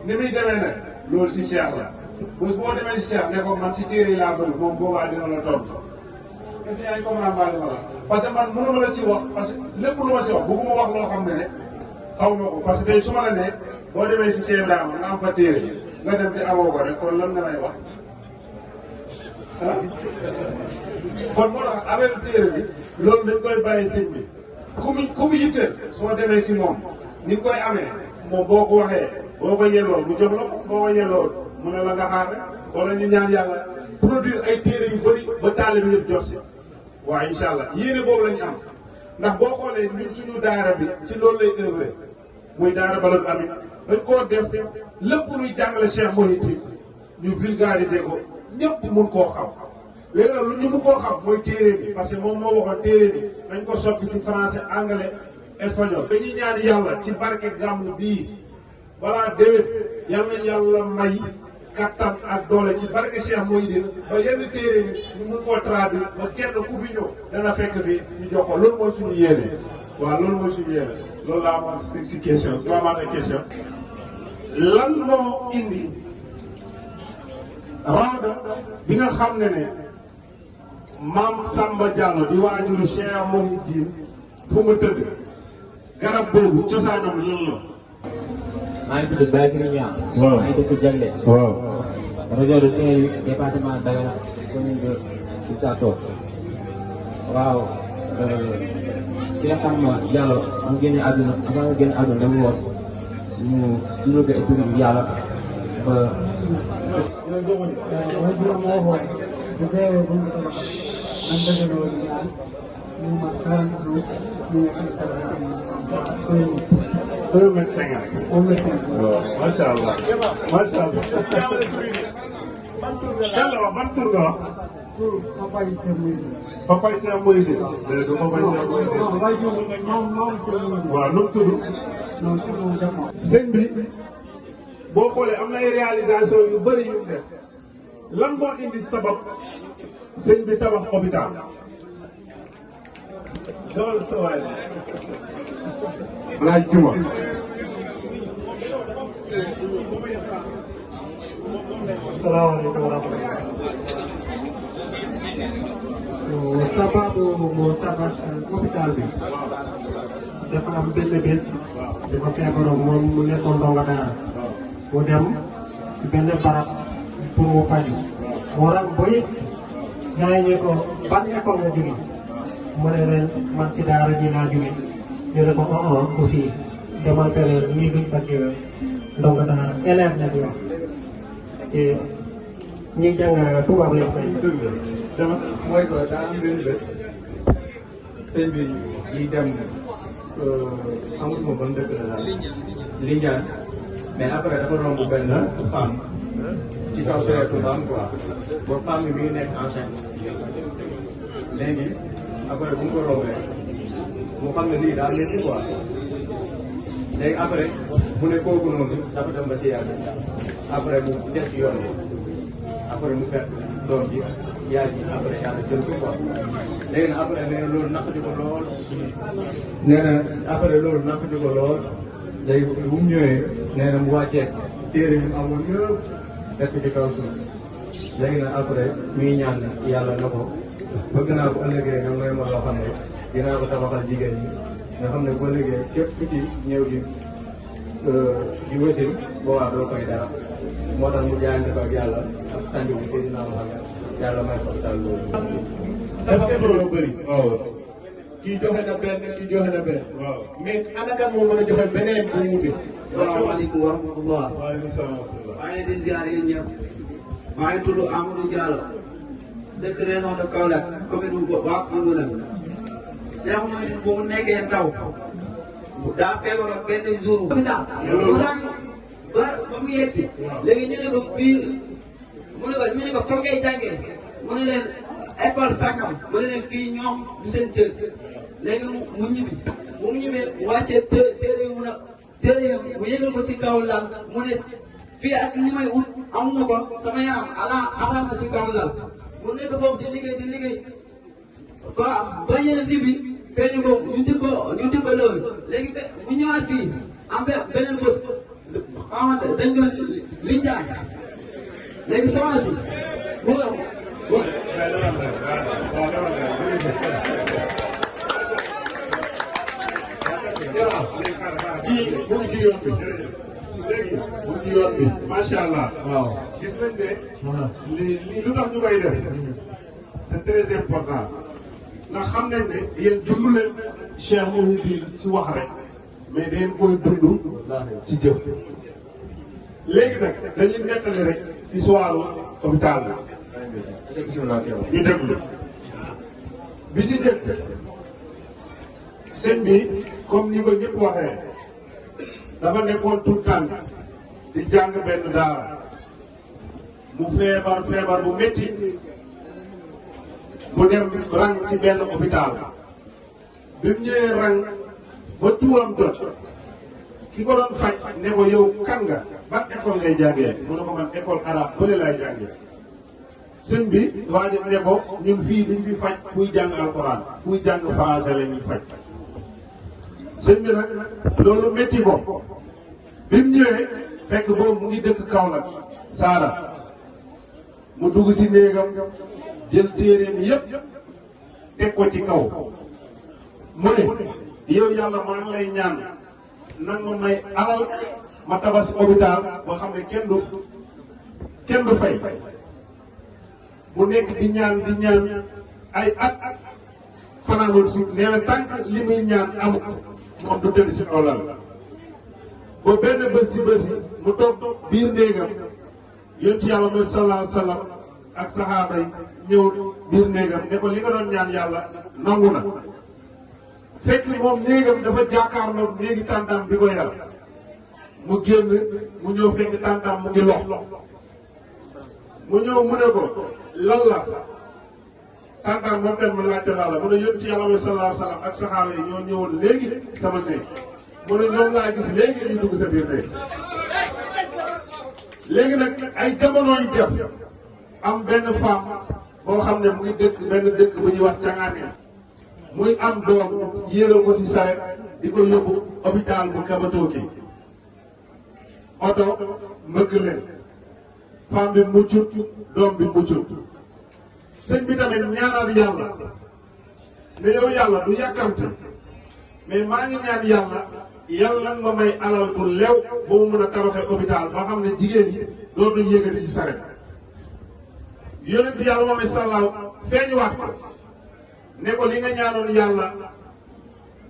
ni muy demee nag loolu si Cheikh la bés boo demee si Cheikh ne ko man si téere yi laa bëgg moom boobaa dina la tontu est-ce que yaa ngi comprendre ma la parce que man mënuma la si wax parce que lépp lu ma si wax bëgguma wax loo xam ne xaw ma ko parce que tey su ma la ne boo demee si Cheikh Ibrahima nga am fa téere nga dem di amoo ko rek kon lan nga may wax kon moo tax affaire téere bi loolu dañ koy bàyyi sëñ bi ku mu yitteel soo demee si moom ni nga koy amee moom boo ko waxee boo ko yelloo mu jox la ko boo ko yelloo mu ne la nga xaar rek wala ñu ñaan yàlla produire ay téere yu bëri ba taalibe yëpp jot si waaw incha allah yéene boobu la ñu am ndax boo xoolee ñun suñu daara bi ci loolu lay œuvré muy daara Balad Amin dañ koo def lépp luy jàngale Cheikh Mouhidine ñu vulgariser ko ñëpp mun koo xam léegi nag lu ñu mun koo xam mooy téere bi parce que moom moo waxoon téere bi dañ ko soppi si français anglais espagnol. dañuy ñaan yàlla ci barke gàmmu bii balaa déwén yal na yàlla may kattan ak doole ci barke Cheikh Mouhidine ba yenn téere yi ñu mun koo traduire ba kenn ku fi ñëw dana fekk fi ñu jox ko loolu mooy suñu yéene waaw loolu mooy suñu yéene loolu laa amoon si question su ma amaatee question. lan moo indi rawda bi nga xam ne maam Samba Diallo di waajuru Cheikh Mouhidine fu mu tëdd garab boobu cosaanam lan la. maa ngi tudd Bakary Niang. waaw maa ngi dëkk Diaglé. waaw. région de Saint-Louis département Dagana commune de Issatoor. waaw. Cheikh Samba Diallo mu génne àdduna avant mu génne àdduna damu woon mu dundal ko étude bi yàlla ba. un mètre cinquante. macha allah macha allah. yàlla ban tur nga wax. Papa yi Cheikh Mouhidine. Papa yi Cheikh Mouhidine. déedéet du Papa yi Cheikh Mouhidine. maam Cheikh Mouhidine. waaw nu mu tudd. non ci moom jamono. sëñ bi boo xoolee am na ay réalisation yu bëri yu mu def lan moo indi sabab sëñ bi tabax hôpital. joxal sa waay laaj juma. asalaamaaleykum wa rahmatulah. sababu moo tabax hôpital bi dafa am benn bés dafa feebaroon moom mu nekkoon ndongo daara mu dem ci benn barab pour mu faju mu ram ba yegg si gars yi ne ko ban école nga jóge mu ne leen man ci daara ji laa jóge ñu ne ko ko fii demal feneen ñii duñ fa jóge ndongo daara élève la ñu wax ci ñi jàng tubaab lañ koy dama mooy que daa am benn bés sëñ bi di dem xamatuma ban dëkk la daal Lindiane mais après dafa romb benn femme ci kaw sereetu mbaam quoi boobu femme bi mi ngi nekk enceinte léegi après bu mu ko rombee mu xam ne lii daal métti quoi léegi après mu ne kooku noonu dafa dem ba si yàgg après mu des yoon bi après mu perte doom ji yaay ji après yàlla jël ko quoi léegi nag après nee na loolu naqadi ko lool nee na après loolu naqadi ko lool léegi bu mu ñëwee nee na mu wàccee téere yi mu amoon yëpp def ci kaw suuf léegi nag après mi ngi ñaan yàlla na ko bëgg naa bu ëllëgee nga may ma loo xam ne dinaa ko tabaxal jigéen ñi nga xam ne bu ëllëgee képp ku ci ñëw di wësin boobaa doo koy dara moo tax mu jaayante ko ak yàlla ak sant bi Seydina Muhammad yàlla may ko daal loolu. est-ce que loolu bëri. waaw. kii joxe na benn kii joxe na benn. waaw mais ana kan moo mën a joxe beneen bu mu bi. salaamaaleykum wa rahmatulah. waaleykum salaam wa rahmatulah. maa ngi leen di ziar yéen ñëpp. maa ngi tudd Amadou Diallo. dëkk région de Kaolack commune bu Wack Ngouna. Cheikh Mouhidine bu mu nekkee ndaw. daa feebaroon benn jour. hôpital. ba mu yegsi. léegi ñu ne ko fii mu ne ko ñu ne ko foog ngay jàngee. mu ne leen école sàkkam. mu ne leen fii ñoom du seen cër. léegi mu ñibbi. bu mu ñibbee mu wàccee téere yu mun a téere mu yëgal ko ci kaw lal mu ne fii ak li may ut amuma ko sama yaram alam na ci kaw lal mu nekk foofu di liggéey ba yeneen bi feeñu boobu ñu di ko loolu léegi mu ñëwaat fii am beneen bés xamante dañ doon li jaay léegi soxna si mu kii mu ngi ci yoon bi léegi mu ngi ci yoon bi macha allah. waaw gis nañ ne. li lu tax ñu koy def. c'est très important. ndax xam nañ ne yéen dund leen Cheikh Mouhidine si wax rek mais da ngeen koy dund si jëf. léegi nag dañuy nettali rek histoire hôpital la. ñu déglu bi si njëkk sëñ bi comme ni ko ñëpp waxee dafa nekkoon tout tànk di jàng benn daara mu feebar bu métti mu dem rang ci benn hôpital bi mu ñëwee rang ba tuuram jot ki ko doon faj ne ko yow kan nga ban école ngay jàngee mu ne ko man école arabe bële laay jàngee sëñ bi waaye ne ko ñun fii duñ fi faj kuy jàng alxuraan kuy jàng français la ñuy faj sëñ bi nag loolu métti ko bi mu ñëwee fekk boobu mu ngi dëkk Kaolack Saara mu dugg si néegam jël téeréem yépp teg ko ci kaw mu ne yow yàlla maa ngi lay ñaan nag ma may alal ma tabax hôpital boo xam ne kenn du fay mu nekk di ñaan ay at fanaanul si nee na tànk li muy ñaan amut moom du tëdd si kaw lal ba benn bés si bés yi mu toog biir néegam yonent yàlla mooy sallallahu alayhi wa sallam ak saxaaba yi ñëw biir néegam ne ko li nga doon ñaan yàlla nangu na fekk moom néegam dafa jàkkaarloo néegi tàntam bi ko yar mu génn mu ñëw fekk tàntam mu ngi lox mu ñëw mu ne ko lan la tàntam moom dem mu laajte la mu ne yonent yàlla mooy sallallahu alayhi wa sallam ak saxaaba yi ñoo ñëwoon léegi sama néeg mu ne ñoom laa gis léegi ñu dugg sa biir néeg léegi nag ay jamono yu def am benn femme boo xam ne mu ngi dëkk benn dëkk bu ñuy wax Cangaane muy am doom yéeral ko si saret di ko yóbbu hôpital bu Kabatooki oto mbëkk leen femme bi muccut doom bi muccut sëñ bi tamit ñaanal yàlla ne yow yàlla du yàkkamte mais maa ngi ñaan yàlla nag ma may alal bu lew ba mu mën a tabaxee hôpital ba xam ne jigéen yi dootu yéegati si saret yonent yàlla moom sallaaw feeñuwaat ko ne ko li nga ñaanoon yàlla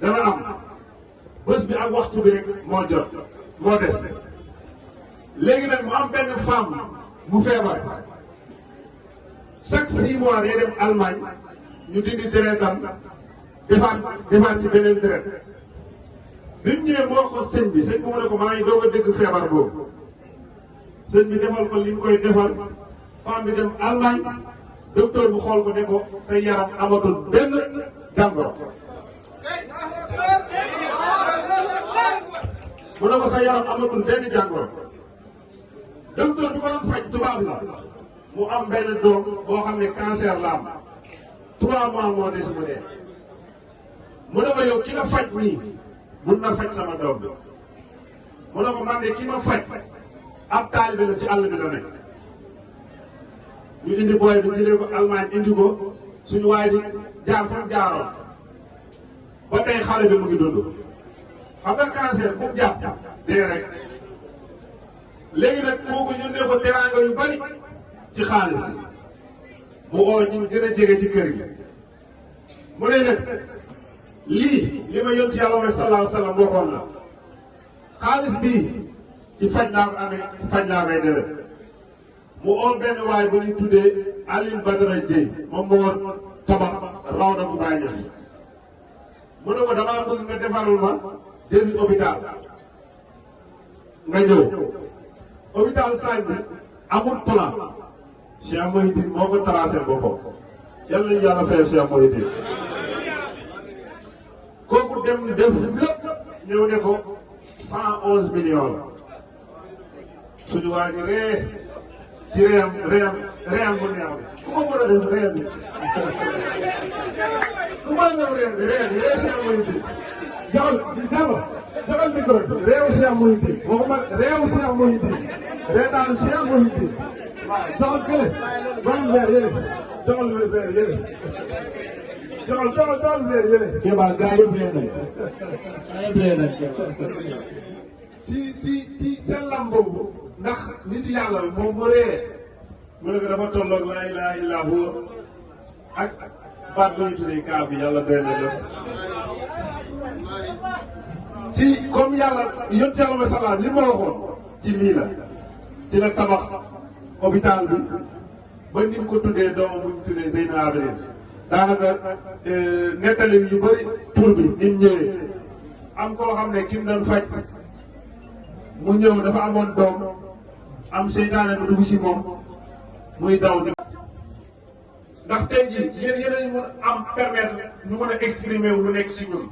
dana am bés bi ak waxtu bi rek moo jot moo des léegi nag mu am benn femme bu feebar chaque 6 mois day dem Allemagne ñu dindi deretam defaat si beneen deret bi mu ñëwee moo ko sëñ bi mu ne ko maa ngi doog a dégg feebar boobu sëñ bi defal ko li mu koy defal femme bi dem Allemagne docteur bu xool ko ne ko sa yaram amatul benn jàngoro mu ne ko sa yaram amatul benn jàngoro docteur bi ko doon faj tubaab la mu am benn doom boo xam ne cancer la am 3 mois moo des mu dee mu ne ko yow ki la faj nii mun na faj sama doom bi mu ne ko man de ki ma faj ab taalibe la ci àll bi la nekk ñu indi booy bi jëlee ko Allemagne indi ko suñu waay di jaar fa jaaroon ba tey xale bi mu ngi dund xam nga cancer foofu jàpp dee rek léegi nag kooku yónnee ko teraanga yu bari ci xaalis mu oo ñu gën a jege ci kër gi mu ne nag lii li ma yónni ci yàlla mooy sallallahu alayhi wa sallam waxoon la xaalis bii ci faj laa ko amee ci faj laa koy deret mu oo benn waay bu ñuy tuddee Alioune Badara Dieye moom moo tabax Rawda bu Baay Ñas mu ne ko damaa bëgg nga defaral ma defi hôpital nga ñëw hôpital Sagne bi amul plan Cheikh Mouhidine moo ko tracé boppam yal nañu yàlla fayal Cheikh Mouhidine kooku dem def lépp ñëw ne ko 111 millions la suñu waa ji ree ci réyam bu neex bi ku ko mën a def réyam bi ku mën a ñëw réew Cheikh Mouhidine joxal micro bi réew Cheikh Mouhidine waxuma réew Cheikh Mouhidine reetaanu Cheikh Mouhidine waaw joxal kële joxal weer yële joxal weer yële joxal weer yële. Kéba gaa yëpp lee nañ ci seen lam boobu ndax nit yàlla moom mu ree mu ne ko dafa tolloog laa ilaaha illaa huwa ak baat bu ñu tuddee kaa bi yàlla doy na lépp ci comme yàlla yónni yàlla ma salaam li ma waxoon ci lii la ci la tabax hôpital bi ba ni mu ko tuddee doomam bu ñu tuddee Zeynal Abidin daanaka nettali yu bëri tur bi ni mu ñëwee am koo xam ne ki mu doon faj mu ñëw dafa amoon doom am seytaane mu dugg si moom muy daw di ndax tey jii yéen a mën am permettre ñu mën a exprimer wu lu nekk si ñun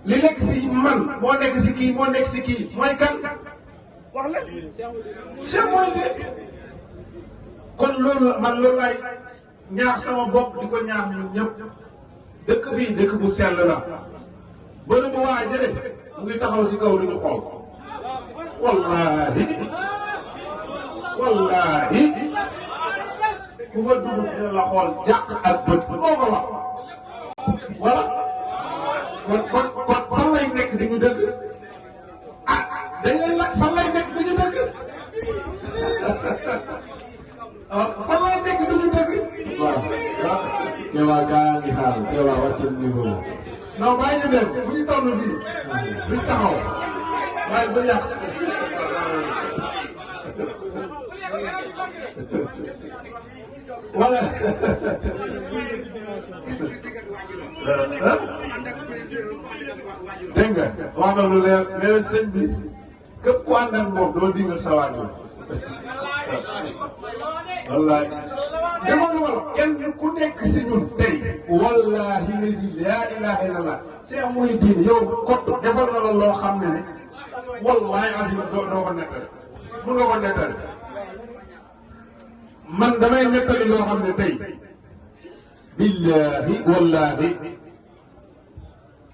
li nekk si man moo nekk si kii moo nekk si kii mooy kan wax la Cheikh Mouhidine kon loolu man loolu laay ñaax sama bopp di ko ñaax ñun ñëpp dëkk bii dëkk bu sell la bëri bu waa jële mu ngi taxaw si kaw di ñu xool wallaahi ku fa dugg dina la xool jàq ak bët moo ko wax voilà kon fan lay nekk di ñu dëgg ah dañ leen laaj fan lay nekk di ñu dëgg fan lay nekk di ñu dëgg waaw Kéba gaa ngi xaar Kéba wàccal niveau non bàyyi ñu dem bu ñu toll fii duñ taxaw waaye ba yàq voilà dégg nga wax na lu leer nee na sëñ bi képp ku ànd ak moom doo dingal sa waajur wallaay demoon na wala kenn ku nekk si ñun tey wallahi lazi laa ilaha illallah Cheikh Mouhidine yow kott defal na la loo xam ne wallahi azim doo ko nettali mun nga ko nettali man damay nettali loo xam ne tey billahi wallahi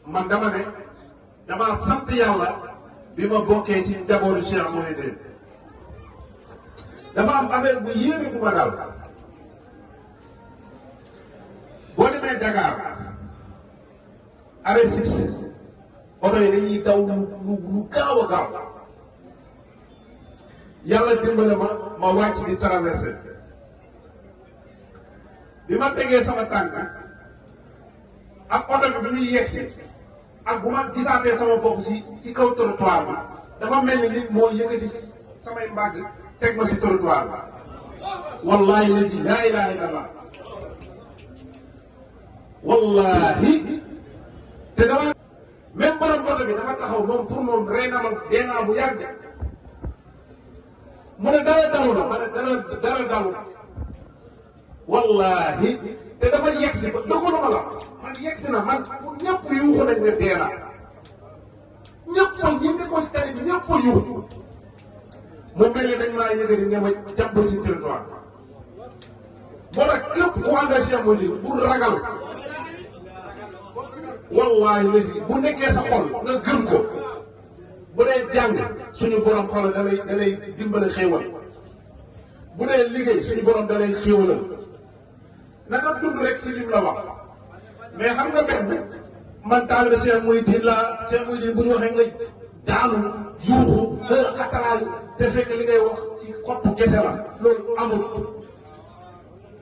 man dama sant yàlla bi ma bokkee ci njabootu Cheikh Mouhidine dafa am affaire bu yéeme bu ma daal boo demee Dakar arrêt Six oto yi dañuy daw lu gaaw a gaaw yàlla dimbale ma wàcc di traversé bi ma tegee sama tànk ak oto bi muy yegsi ak bu ma gisaatee sama bopp si kaw trottoir bi dafa mel ni nit moo yëkkati samay mbàgg teg ma si trottoir bi wallahi lazi laa ilaha illallah wallahi te dama même borom oto bi dafa taxaw moom pour moom rey na ma dee naa bu yàgg mu ne dara dalu la ma ne dara dalu wallahi te dafa yegsi ba dëggalu ma la man yegsi na man pour ñëpp yuuxu nañ ne dee na ñëpp ñi ne ko si tali bi ñëpp yuuxu mu mel ne dañ maa yëgëri ne ma jàpp si territoire moo tax képp ku ànd ak Cheikh Mouhidine bu ragal wallahi lasi bu nekkee sa xol nga gëm ko bu dee jàng suñu borom xol da lay dimbale xéewal bu dee liggéey suñu borom da lay xéewalal na nga dund rek si lim la wax mais xam nga benn man taalibe Cheikh Mouhidine la Cheikh Mouhidine bu ñu waxee nga daanu yuuxu nga xataraayu te fekk li ngay wax ci xottu kese la loolu amul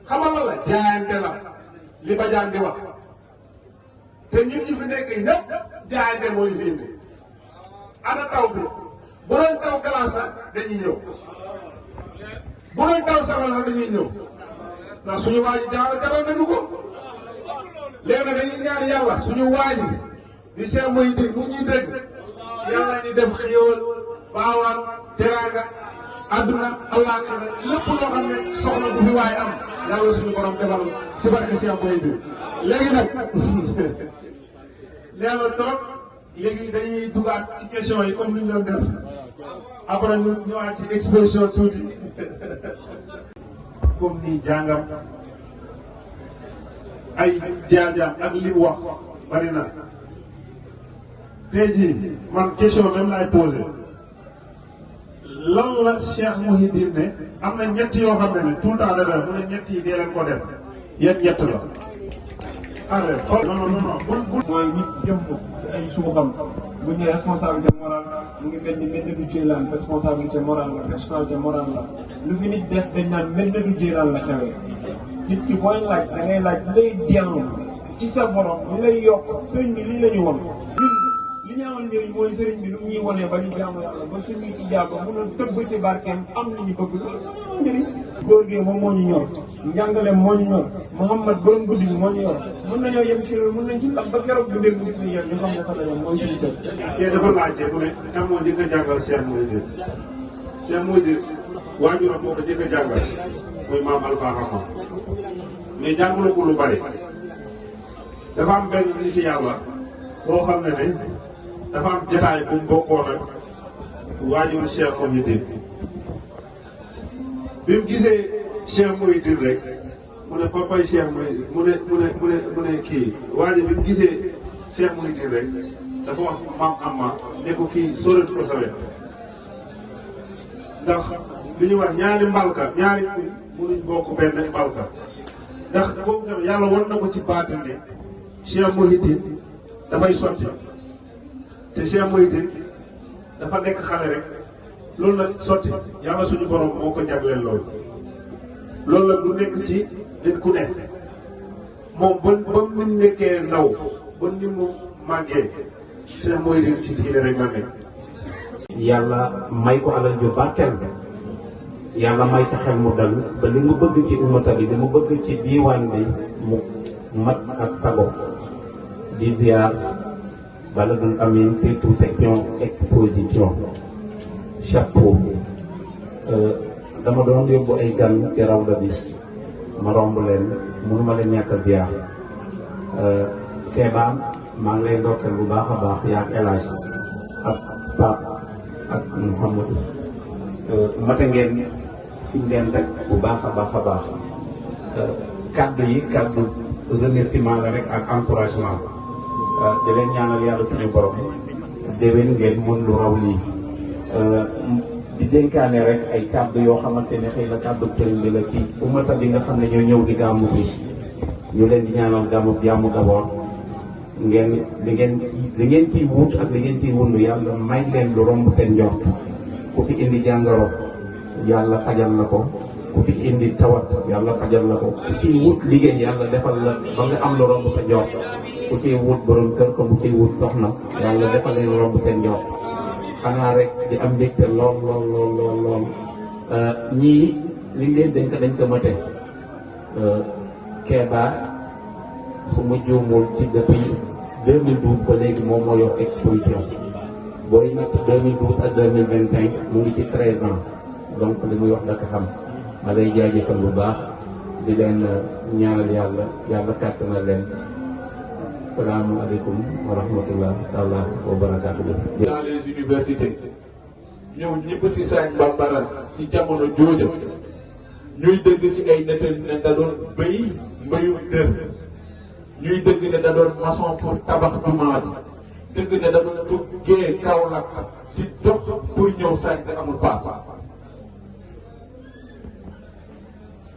xamal la jaayante la li Badiane di wax te ñun ñu fi nekk ñëpp jaayante moo ñu fi indi ana taw bi bu doon taw galas sax dañuy ñëw bu doon taw sama sax dañuy ñëw ndax suñu waa ji jaral nañu ko léegi nag dañuy ñaan yàlla suñu waa ji di Cheikh Mouhidine mu ñuy dégg yàlla ñu def xéewal baawaan teraanga àdduna àllaaxira lépp loo xam ne soxla bu fi waaye am yàlla suñu borom defal si barke Cheikh Mouhidine léegi nag nee na trop léegi dañuy dugaat ci question yi comme ni ñu doon def après ñu ñëwaat ci exposition tuuti comme ni jàngam ay jaar-jaar ak li mu wax bari na tey jii man question même laay posé lan la Cheikh Mouhidine ne am na ñett yoo xam ne tout le temps dafay mu ne ñett yi dee leen ko def yéen ñett la. allez non mooy nit jëm ko ay suuxam bu ñu responsabilité morale mu ngi mel ni du jéelaan responsabilité morale la responsabilité morale la lu fi nit def dañ naan mel du jéelaan la xewee nit ki booy laaj da ngay laaj lay dellu ci sa borom li lay yokk sëriñ bi lii la ñu won ñun li ñu amal njëriñ mooy sëriñ bi lu ñuy wonee ba ñu jaamu yàlla ba suñuy ijaaba mun a tëbb ci barkeem am lu ñu bëgg loolu njëriñ góor gi moom moo ñu ñor njàngaleem moo ñu ñor Mouhamad borom guddi bi moo ñu yor mën nañoo yem ci loolu mën nañ ci ndax ba keroog bi mbir mi fi yem ñu xam ne fa la yem mooy suñu cër. kii dafa laajte mu ne kan moo njëkk a jàngal Cheikh Mouhidine Cheikh Mouhidine waajuram moo ko njëkk a jàngal muy maam Alpha Rahma mais jàngaloo ko lu bari dafa am benn nit ci yàlla boo xam ne dafa am jotaay bu mu bokkoon ak waajuru Cheikh Mouhidine bi mu gisee Cheikh Mouhidine rek mu ne papay Cheikh Mouhidine mu ne kii waajur bi mu gisee Cheikh Mouhidine rek dafa wax maam Amma ne ko kii sóoratu ko sa wet ndax li ñuy wax ñaari mbalka ñaari kuy mënuñ bokk benn mbalka ndax boobu tamit yàlla won na ko ci baatin ne Cheikh Mouhidine dafay sotti te Cheikh Mouhidine dafa nekk xale rek loolu nag sotti yàlla suñu borom moo ko jagleel loolu nag du nekk ci nit ku nekk moom ba mu nekkee ndaw ba ni mu màggee Cheikh Mouhidine ci diine rek la nekk. yàlla may ko alal ju barkeel yàlla may ko xel mu dal ba li mu bëgg ci ummata bi li mu bëgg ci diiwaan bi mu mat ak sago di ziar Baladul Amin surtout section exposition chapeau dama doon yóbbu ay gan ci rawda bi ma romb leen mënuma leen ñàkk a ziar Kéba maa ngi lay ndokkeel bu baax a baax yaa ak El Hadj ak Pape ak Mouhamadou mate ngeen fi ngeen teg bu baax a baax a baax kaddu yi kaddu remerciement la rek ak encouragement di leen ñaanal yàlla suñu borom déwén ngeen mën lu raw lii di dénkaane rek ay kaddu yoo xamante ne xëy na kaddu sëriñ bi la ci umata bi nga xam ne ñoo ñëw di gàmmu bi ñu leen di ñaanal gàmmu jàmm d'abord ngeen li ngeen ciy wut ak li ngeen ciy wund yàlla may leen lu romb seen njort ku fi indi jàngoro yàlla fajal na ko ku fi indi tawat yàlla fajal na ko ku ciy wut liggéey yàlla defal la ba nga am lu romb sa njort ku ciy wut borom kër ko bu ciy wut soxna yàlla defal leen lu romb seen njort xanaa rek di am mbégte lool ñii li ngeen dañ ko mëte Kéba su ma juumul ci depuis 2012 ba léegi moom moo yor exposition booy natt 2012 ak 2025 mu ngi ci 13 ans donc li muy wax daka xam ma lay jaajëfal bu baax di leen ñaanal yàlla kàttanal leen salaamualeykum wa rahmatullah taala wa barakaatuhu. dans les universités ñëw ñëpp si Sagne Bambara si jamono jooja ñuy dëgg ci ay nettali ne da doon béy mbéyum dër ñuy dëgg ne da doon maçon pour tabax jumaa ji dëgg ne da doon tuggee Kaolack di dox pour ñëw Sagne te amul paas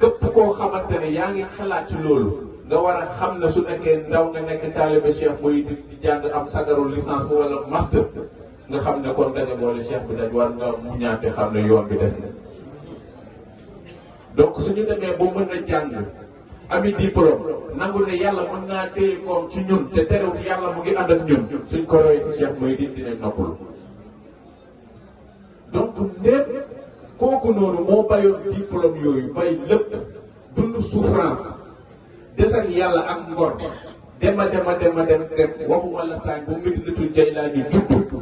képp koo xamante ne yaa ngi xalaat ci loolu nga war a xam ne su nekkee ndaw nga nekk taalibe Cheikh muy di jàng am sagarul licence wala master nga xam ne kon dañu boole Cheikh bi dañ war nga mu ñaate xam ne yoon bi des na donc suñu demee ba mën a jàng ami diplôme nangu ne yàlla mën naa téye koom ci ñun te terewul yàlla mu ngi ànd ak ñun suñ ko royee ci Cheikh muy dinañ noppalu donc ndépp kooku noonu moo bayoon diplôme yooyu bay lépp dund souffrance des ak yàlla ak ngor dem waxuma la Sagne bu Medinatul Jaylaani judd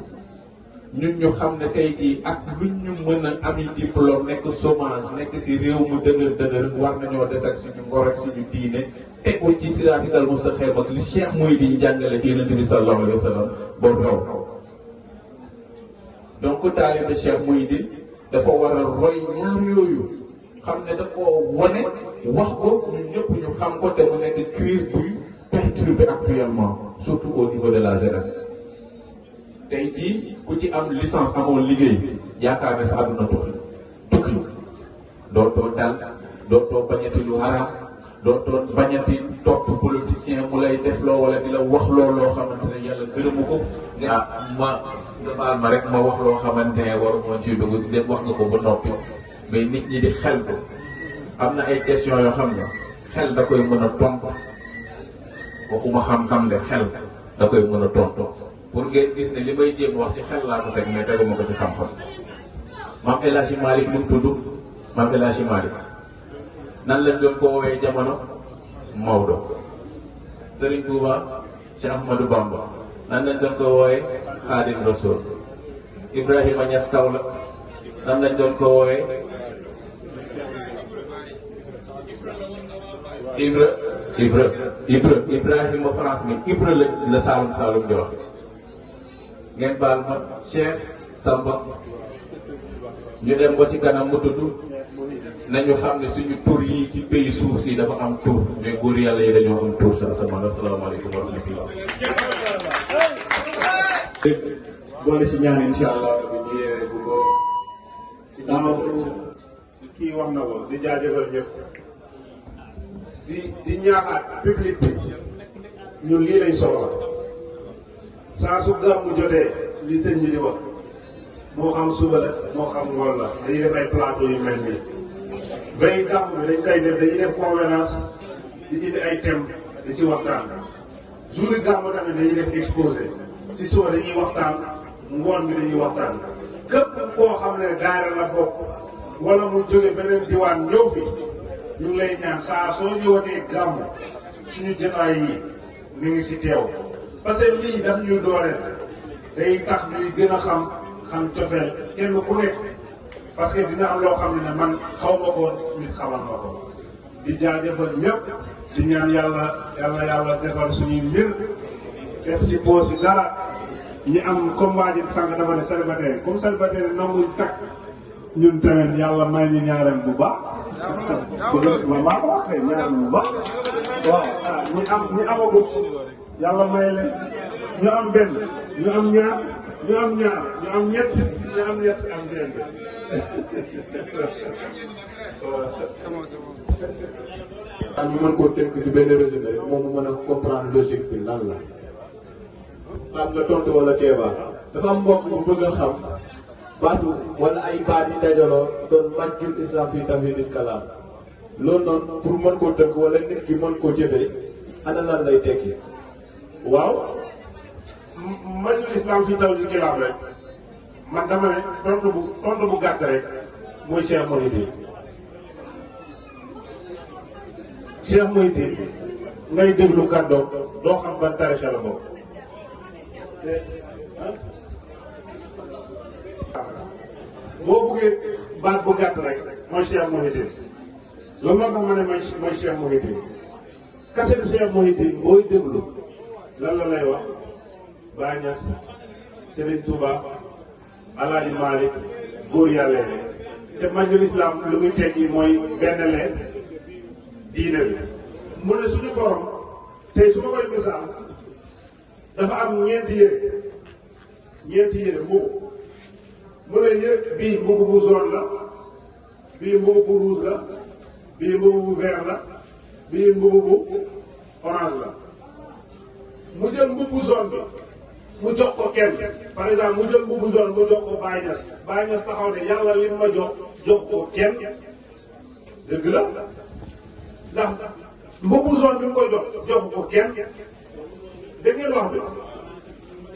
ñun ñu xam ne tey jii ak luñ ñu mën a ami diplôme nekk chômage nekk si réew mu dëgër war nañoo des ak suñu ngor ak suñu diine tegu ci siraatal mustaqim ak li Cheikh muy di jàngale ci Yonent bi sallallahu alayhi wa sallam boobu raw donc taalibe Cheikh muy di dafa war a roy ñaar yooyu xam ne da koo wane wax ko ñun ñëpp ñu xam ko te mu nekk crise buy perturbé actuellement surtout au niveau de la jeunesse. tey jii ku ci am licence amoon liggéey yaakaar ne sa àdduna tukki dootoo dal dootoo bañati lu haram dootoo bañati topp politicien mu lay def loo wala di la wax loo xamante ne yàlla gërëmu ko. nga baal ma rek ma wax loo xamante ne waru moo ciy dugg dem wax nga ko ba noppi mais nit ñi di xel ko am na ay question yoo xam ne xel da koy mën a tontu waxuma xam-xam de xel da koy mën a tontu pour ngeen gis ne li may jéem wax ci xel laa ko teg mais teguma ko ci xam-xam. Maam El Hadji Malick mu tudd Maam El Hadji Malick nan lañ doon ko woowee jamono Maodo. Serigne Touba Cheikh Ahmadou Bamba nan lañ doon ko woowee Khadim Rasoul. Ibrahima Niass Kaola nan lañ doon ko woowee Ibrahima France mi Ibra la Saalum di wax ngeen baal ma Cheikh Samba ñu dem ba ci kanam mu tudd nañu xam ne suñu tur yi ci pays suuf si dafa am tur mais góor yàlla yi dañoo am tur sa asamaan. asalaamaaleykum wa rahmatulah. boole ci ñaan incha allah bi ñu yeewee bu ko kii wax na ko di jaajëfal ñëpp di ñaaxaat public bi ñun lii lañ soxla saa su gàmmu jotee li sëñ bi di wax moo xam suba la moo xam ngoon la dañuy def ay plateau yu mel nii bay gàmm bi dañ koy def dañuy def conférence di indi ay thèmes di ci waxtaan jour gàmm tamit dañuy def exposé si suba dañuy waxtaan ngoon bi dañuy waxtaan képp koo xam ne daara la bokk wala mu jóge beneen diwaan ñëw fi ñu ngi lay ñaan saa soo ñëwatee gàmm suñu jotaay yi mi ngi si teew parce que lii daf ñuy dooleel day tax ñuy gën a xam cofeel kenn ku nekk parce que dina am loo xam ne man xaw ma ko nit xamal ma ko di jaajëfal ñëpp di ñaan yàlla defal suñuy mbir def si poos yi dara ñi am comme waa ji sànq dama ne célibataire comme célibataire nanguñ takk ñun tamit yàlla may ñu ñaareel bu baax. ma maa ko waxee ñaareel bu baax waaw ñi amagul yàlla may leen ñu am benn ñu am ñaar ñu am ñett am benn. ñu mën koo tënk ci benn résumé rek moom mu mën a comprendre logique bi lan la. xam nga tontu wala Kéba dafa am mbokk bu bëgg a xam baatu wala ay baat yi dajaloo doon majjul islam fi tawhidil kalaam loolu noonu pour mën koo tënk wala nit ki mën koo jëfee ana lan lay tekki. waaw majjul islam fi tawhidil kalaam rek man dama ne tontu bu gàtt rek mooy Cheikh Mouhidine. Cheikh Mouhidine ngay déglu kàddoom doo xam ban tarixa la bokk. boo buggee baat bu gàtt rek mooy Cheikh Mouhidine loolu moo tax ma ne mooy Cheikh Mouhidine kase du Cheikh Mouhidine booy déglu lan la lay wax Baye Niass Serigne Touba Alaaji Malick góor yàlla yi te majjul islam lu muy tekki mooy benn leen diine bi mu ne suñu borom tey su ma koy misaal dafa am ñeenti yére mbubu mu ne bii mbubu bu jaune la bii mbubu bu rouge la bii mbubu bu vert la bii mbubu bu orange la mu jël mbubu jaune bi mu jox ko kenn par exemple mu jël mbubu jaune mu jox ko Baye Niass Baye Niass taxaw ne yàlla li ma jox ko kenn dëgg la ndax mbubu jaune bi mu koy jox ko kenn dégg ngeen wax bi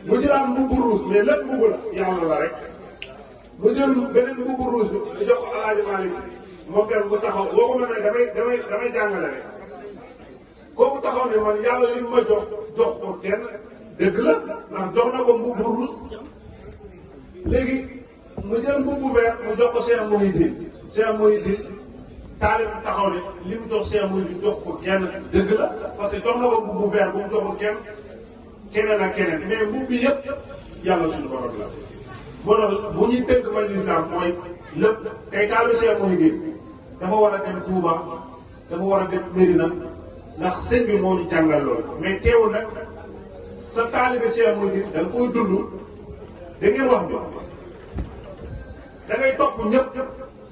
mu jëlaat mbubu rouge mais lépp mbubu la yàlla la rek mu jël beneen mbubu rouge bi mu jox ko Alaaji Malick Si moom tam mu taxaw boo ko mën ne damay jàngale rek kooku taxaw ne man yàlla li ma jox ko kenn dëgg la ndax jox na ko mbubu rouge léegi mu jël mbubu vert mu jox ko Cheikh Mouhidine taalif taxaw ne li mu jox Cheikh Mouhidine jox ko kenn dëgg la parce que jox na ko mbubu vert bu mu jox ko keneen ak keneen mais mbubb bi yëpp yàlla suñu borom la. moo tax bu ñuy tënk majjul islam mooy lépp tey taalu Cheikh Mouhidine dafa war a dem Touba dafa war a dem Médina ndax sëñ bi moo ñu jàngal lool mais teewul nag sa taalibe Cheikh Mouhidine da nga koy dund da ngeen wax bi da ngay topp ñëpp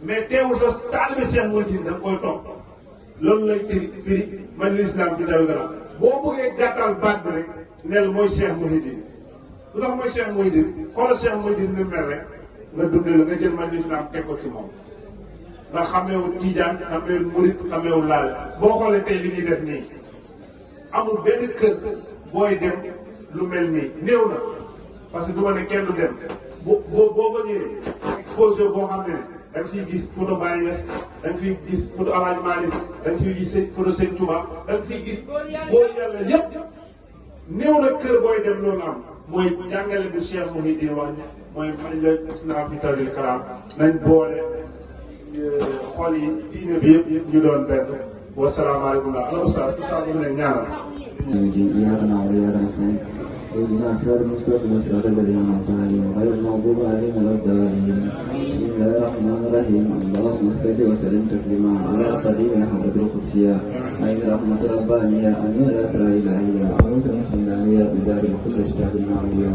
mais teewul sa taalibe Cheikh Mouhidine da nga koy topp loolu lay firi man l'islam fi daw gara boo bëggee gàttal baat bi rek nel mooy Cheikh Mouhidine lu tax mooy Cheikh Mouhidine xoolal Cheikh Mouhidine ni mel rek nga dundee la nga jël man l'islam teg ko ci moom ndax xameewul Tijaan xameewul Murit xameewul laal boo xoolee tey li ñuy def nii amul benn kër booy dem lu mel nii néew na parce que du ma ne kenn du dem boo ko ñëwee exposition boo xam ne da nga fiy gis photo Baye Niass da nga fiy gis photo El Hadj Malick da nga fiy gis photo Sëñ Touba da nga fiy gis góor yàlla yépp néew na kër booy dem loolu am mooy jàngale bu Cheikh Mouhidine wax mooy man la islam fi tawil kalam nañ boole xool yi diine bi yëpp ñu doon benn wasalaamaaleykum la ala oustaz su saa mu ne ñaanal إياك نعبد وإياك نستعين اهدنا الصراط المستقيم صراط الذين أنعمت عليهم غير المغضوب عليهم ولا الضالين بسم الله الرحمن الرحيم اللهم صل وسلم تسليما على خليل حضرة القدسية عين رحمة ربانية أمير الأسرى إلهية عروس الخندانية بدار الكل اجتهاد المعلوية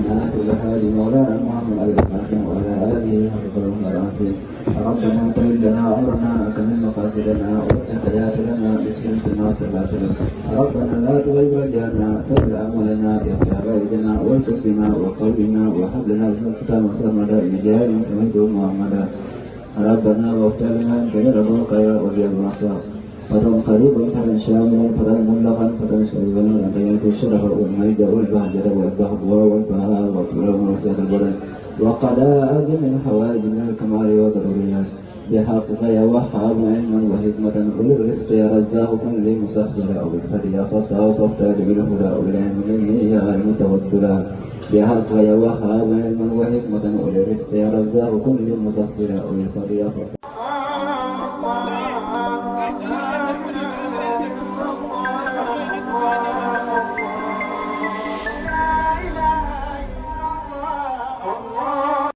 ناصر الهادي مولانا محمد أبي القاسم وعلى آله حق الراسم ربنا طول لنا عمرنا أكمل مقاصدنا وابن حياتنا بسم سنة صلى الله عليه وسلم ربنا لا تغيب رجانا سهل أملنا يفتح بيدنا والكف بنا وقلبنا وهب لنا بسم الكتاب وسلم دائم جاء من سمعته محمدا ربنا وافتح لنا إن كان رب الخير وبيض الأصوات فتن قريب فتن شاملا فتن ملقا فتن شريفا أن يملك الشرف والمجد والبهجة والبهبوة والبهاء والطول ورسالة البدن وقضاء من حوائج من الكمال والضروريات بحقك يا وهاب علما وحكمة وللرزق يا رزاق كن لي مسخرا أو بالفضل يا فتاه فافتاد بالهدى أو بالعلم مني يا علم توكلا بحقك يا وهاب علما وحكمة وللرزق يا رزاق كن لي مسخرا أو بالفضل يا فتاه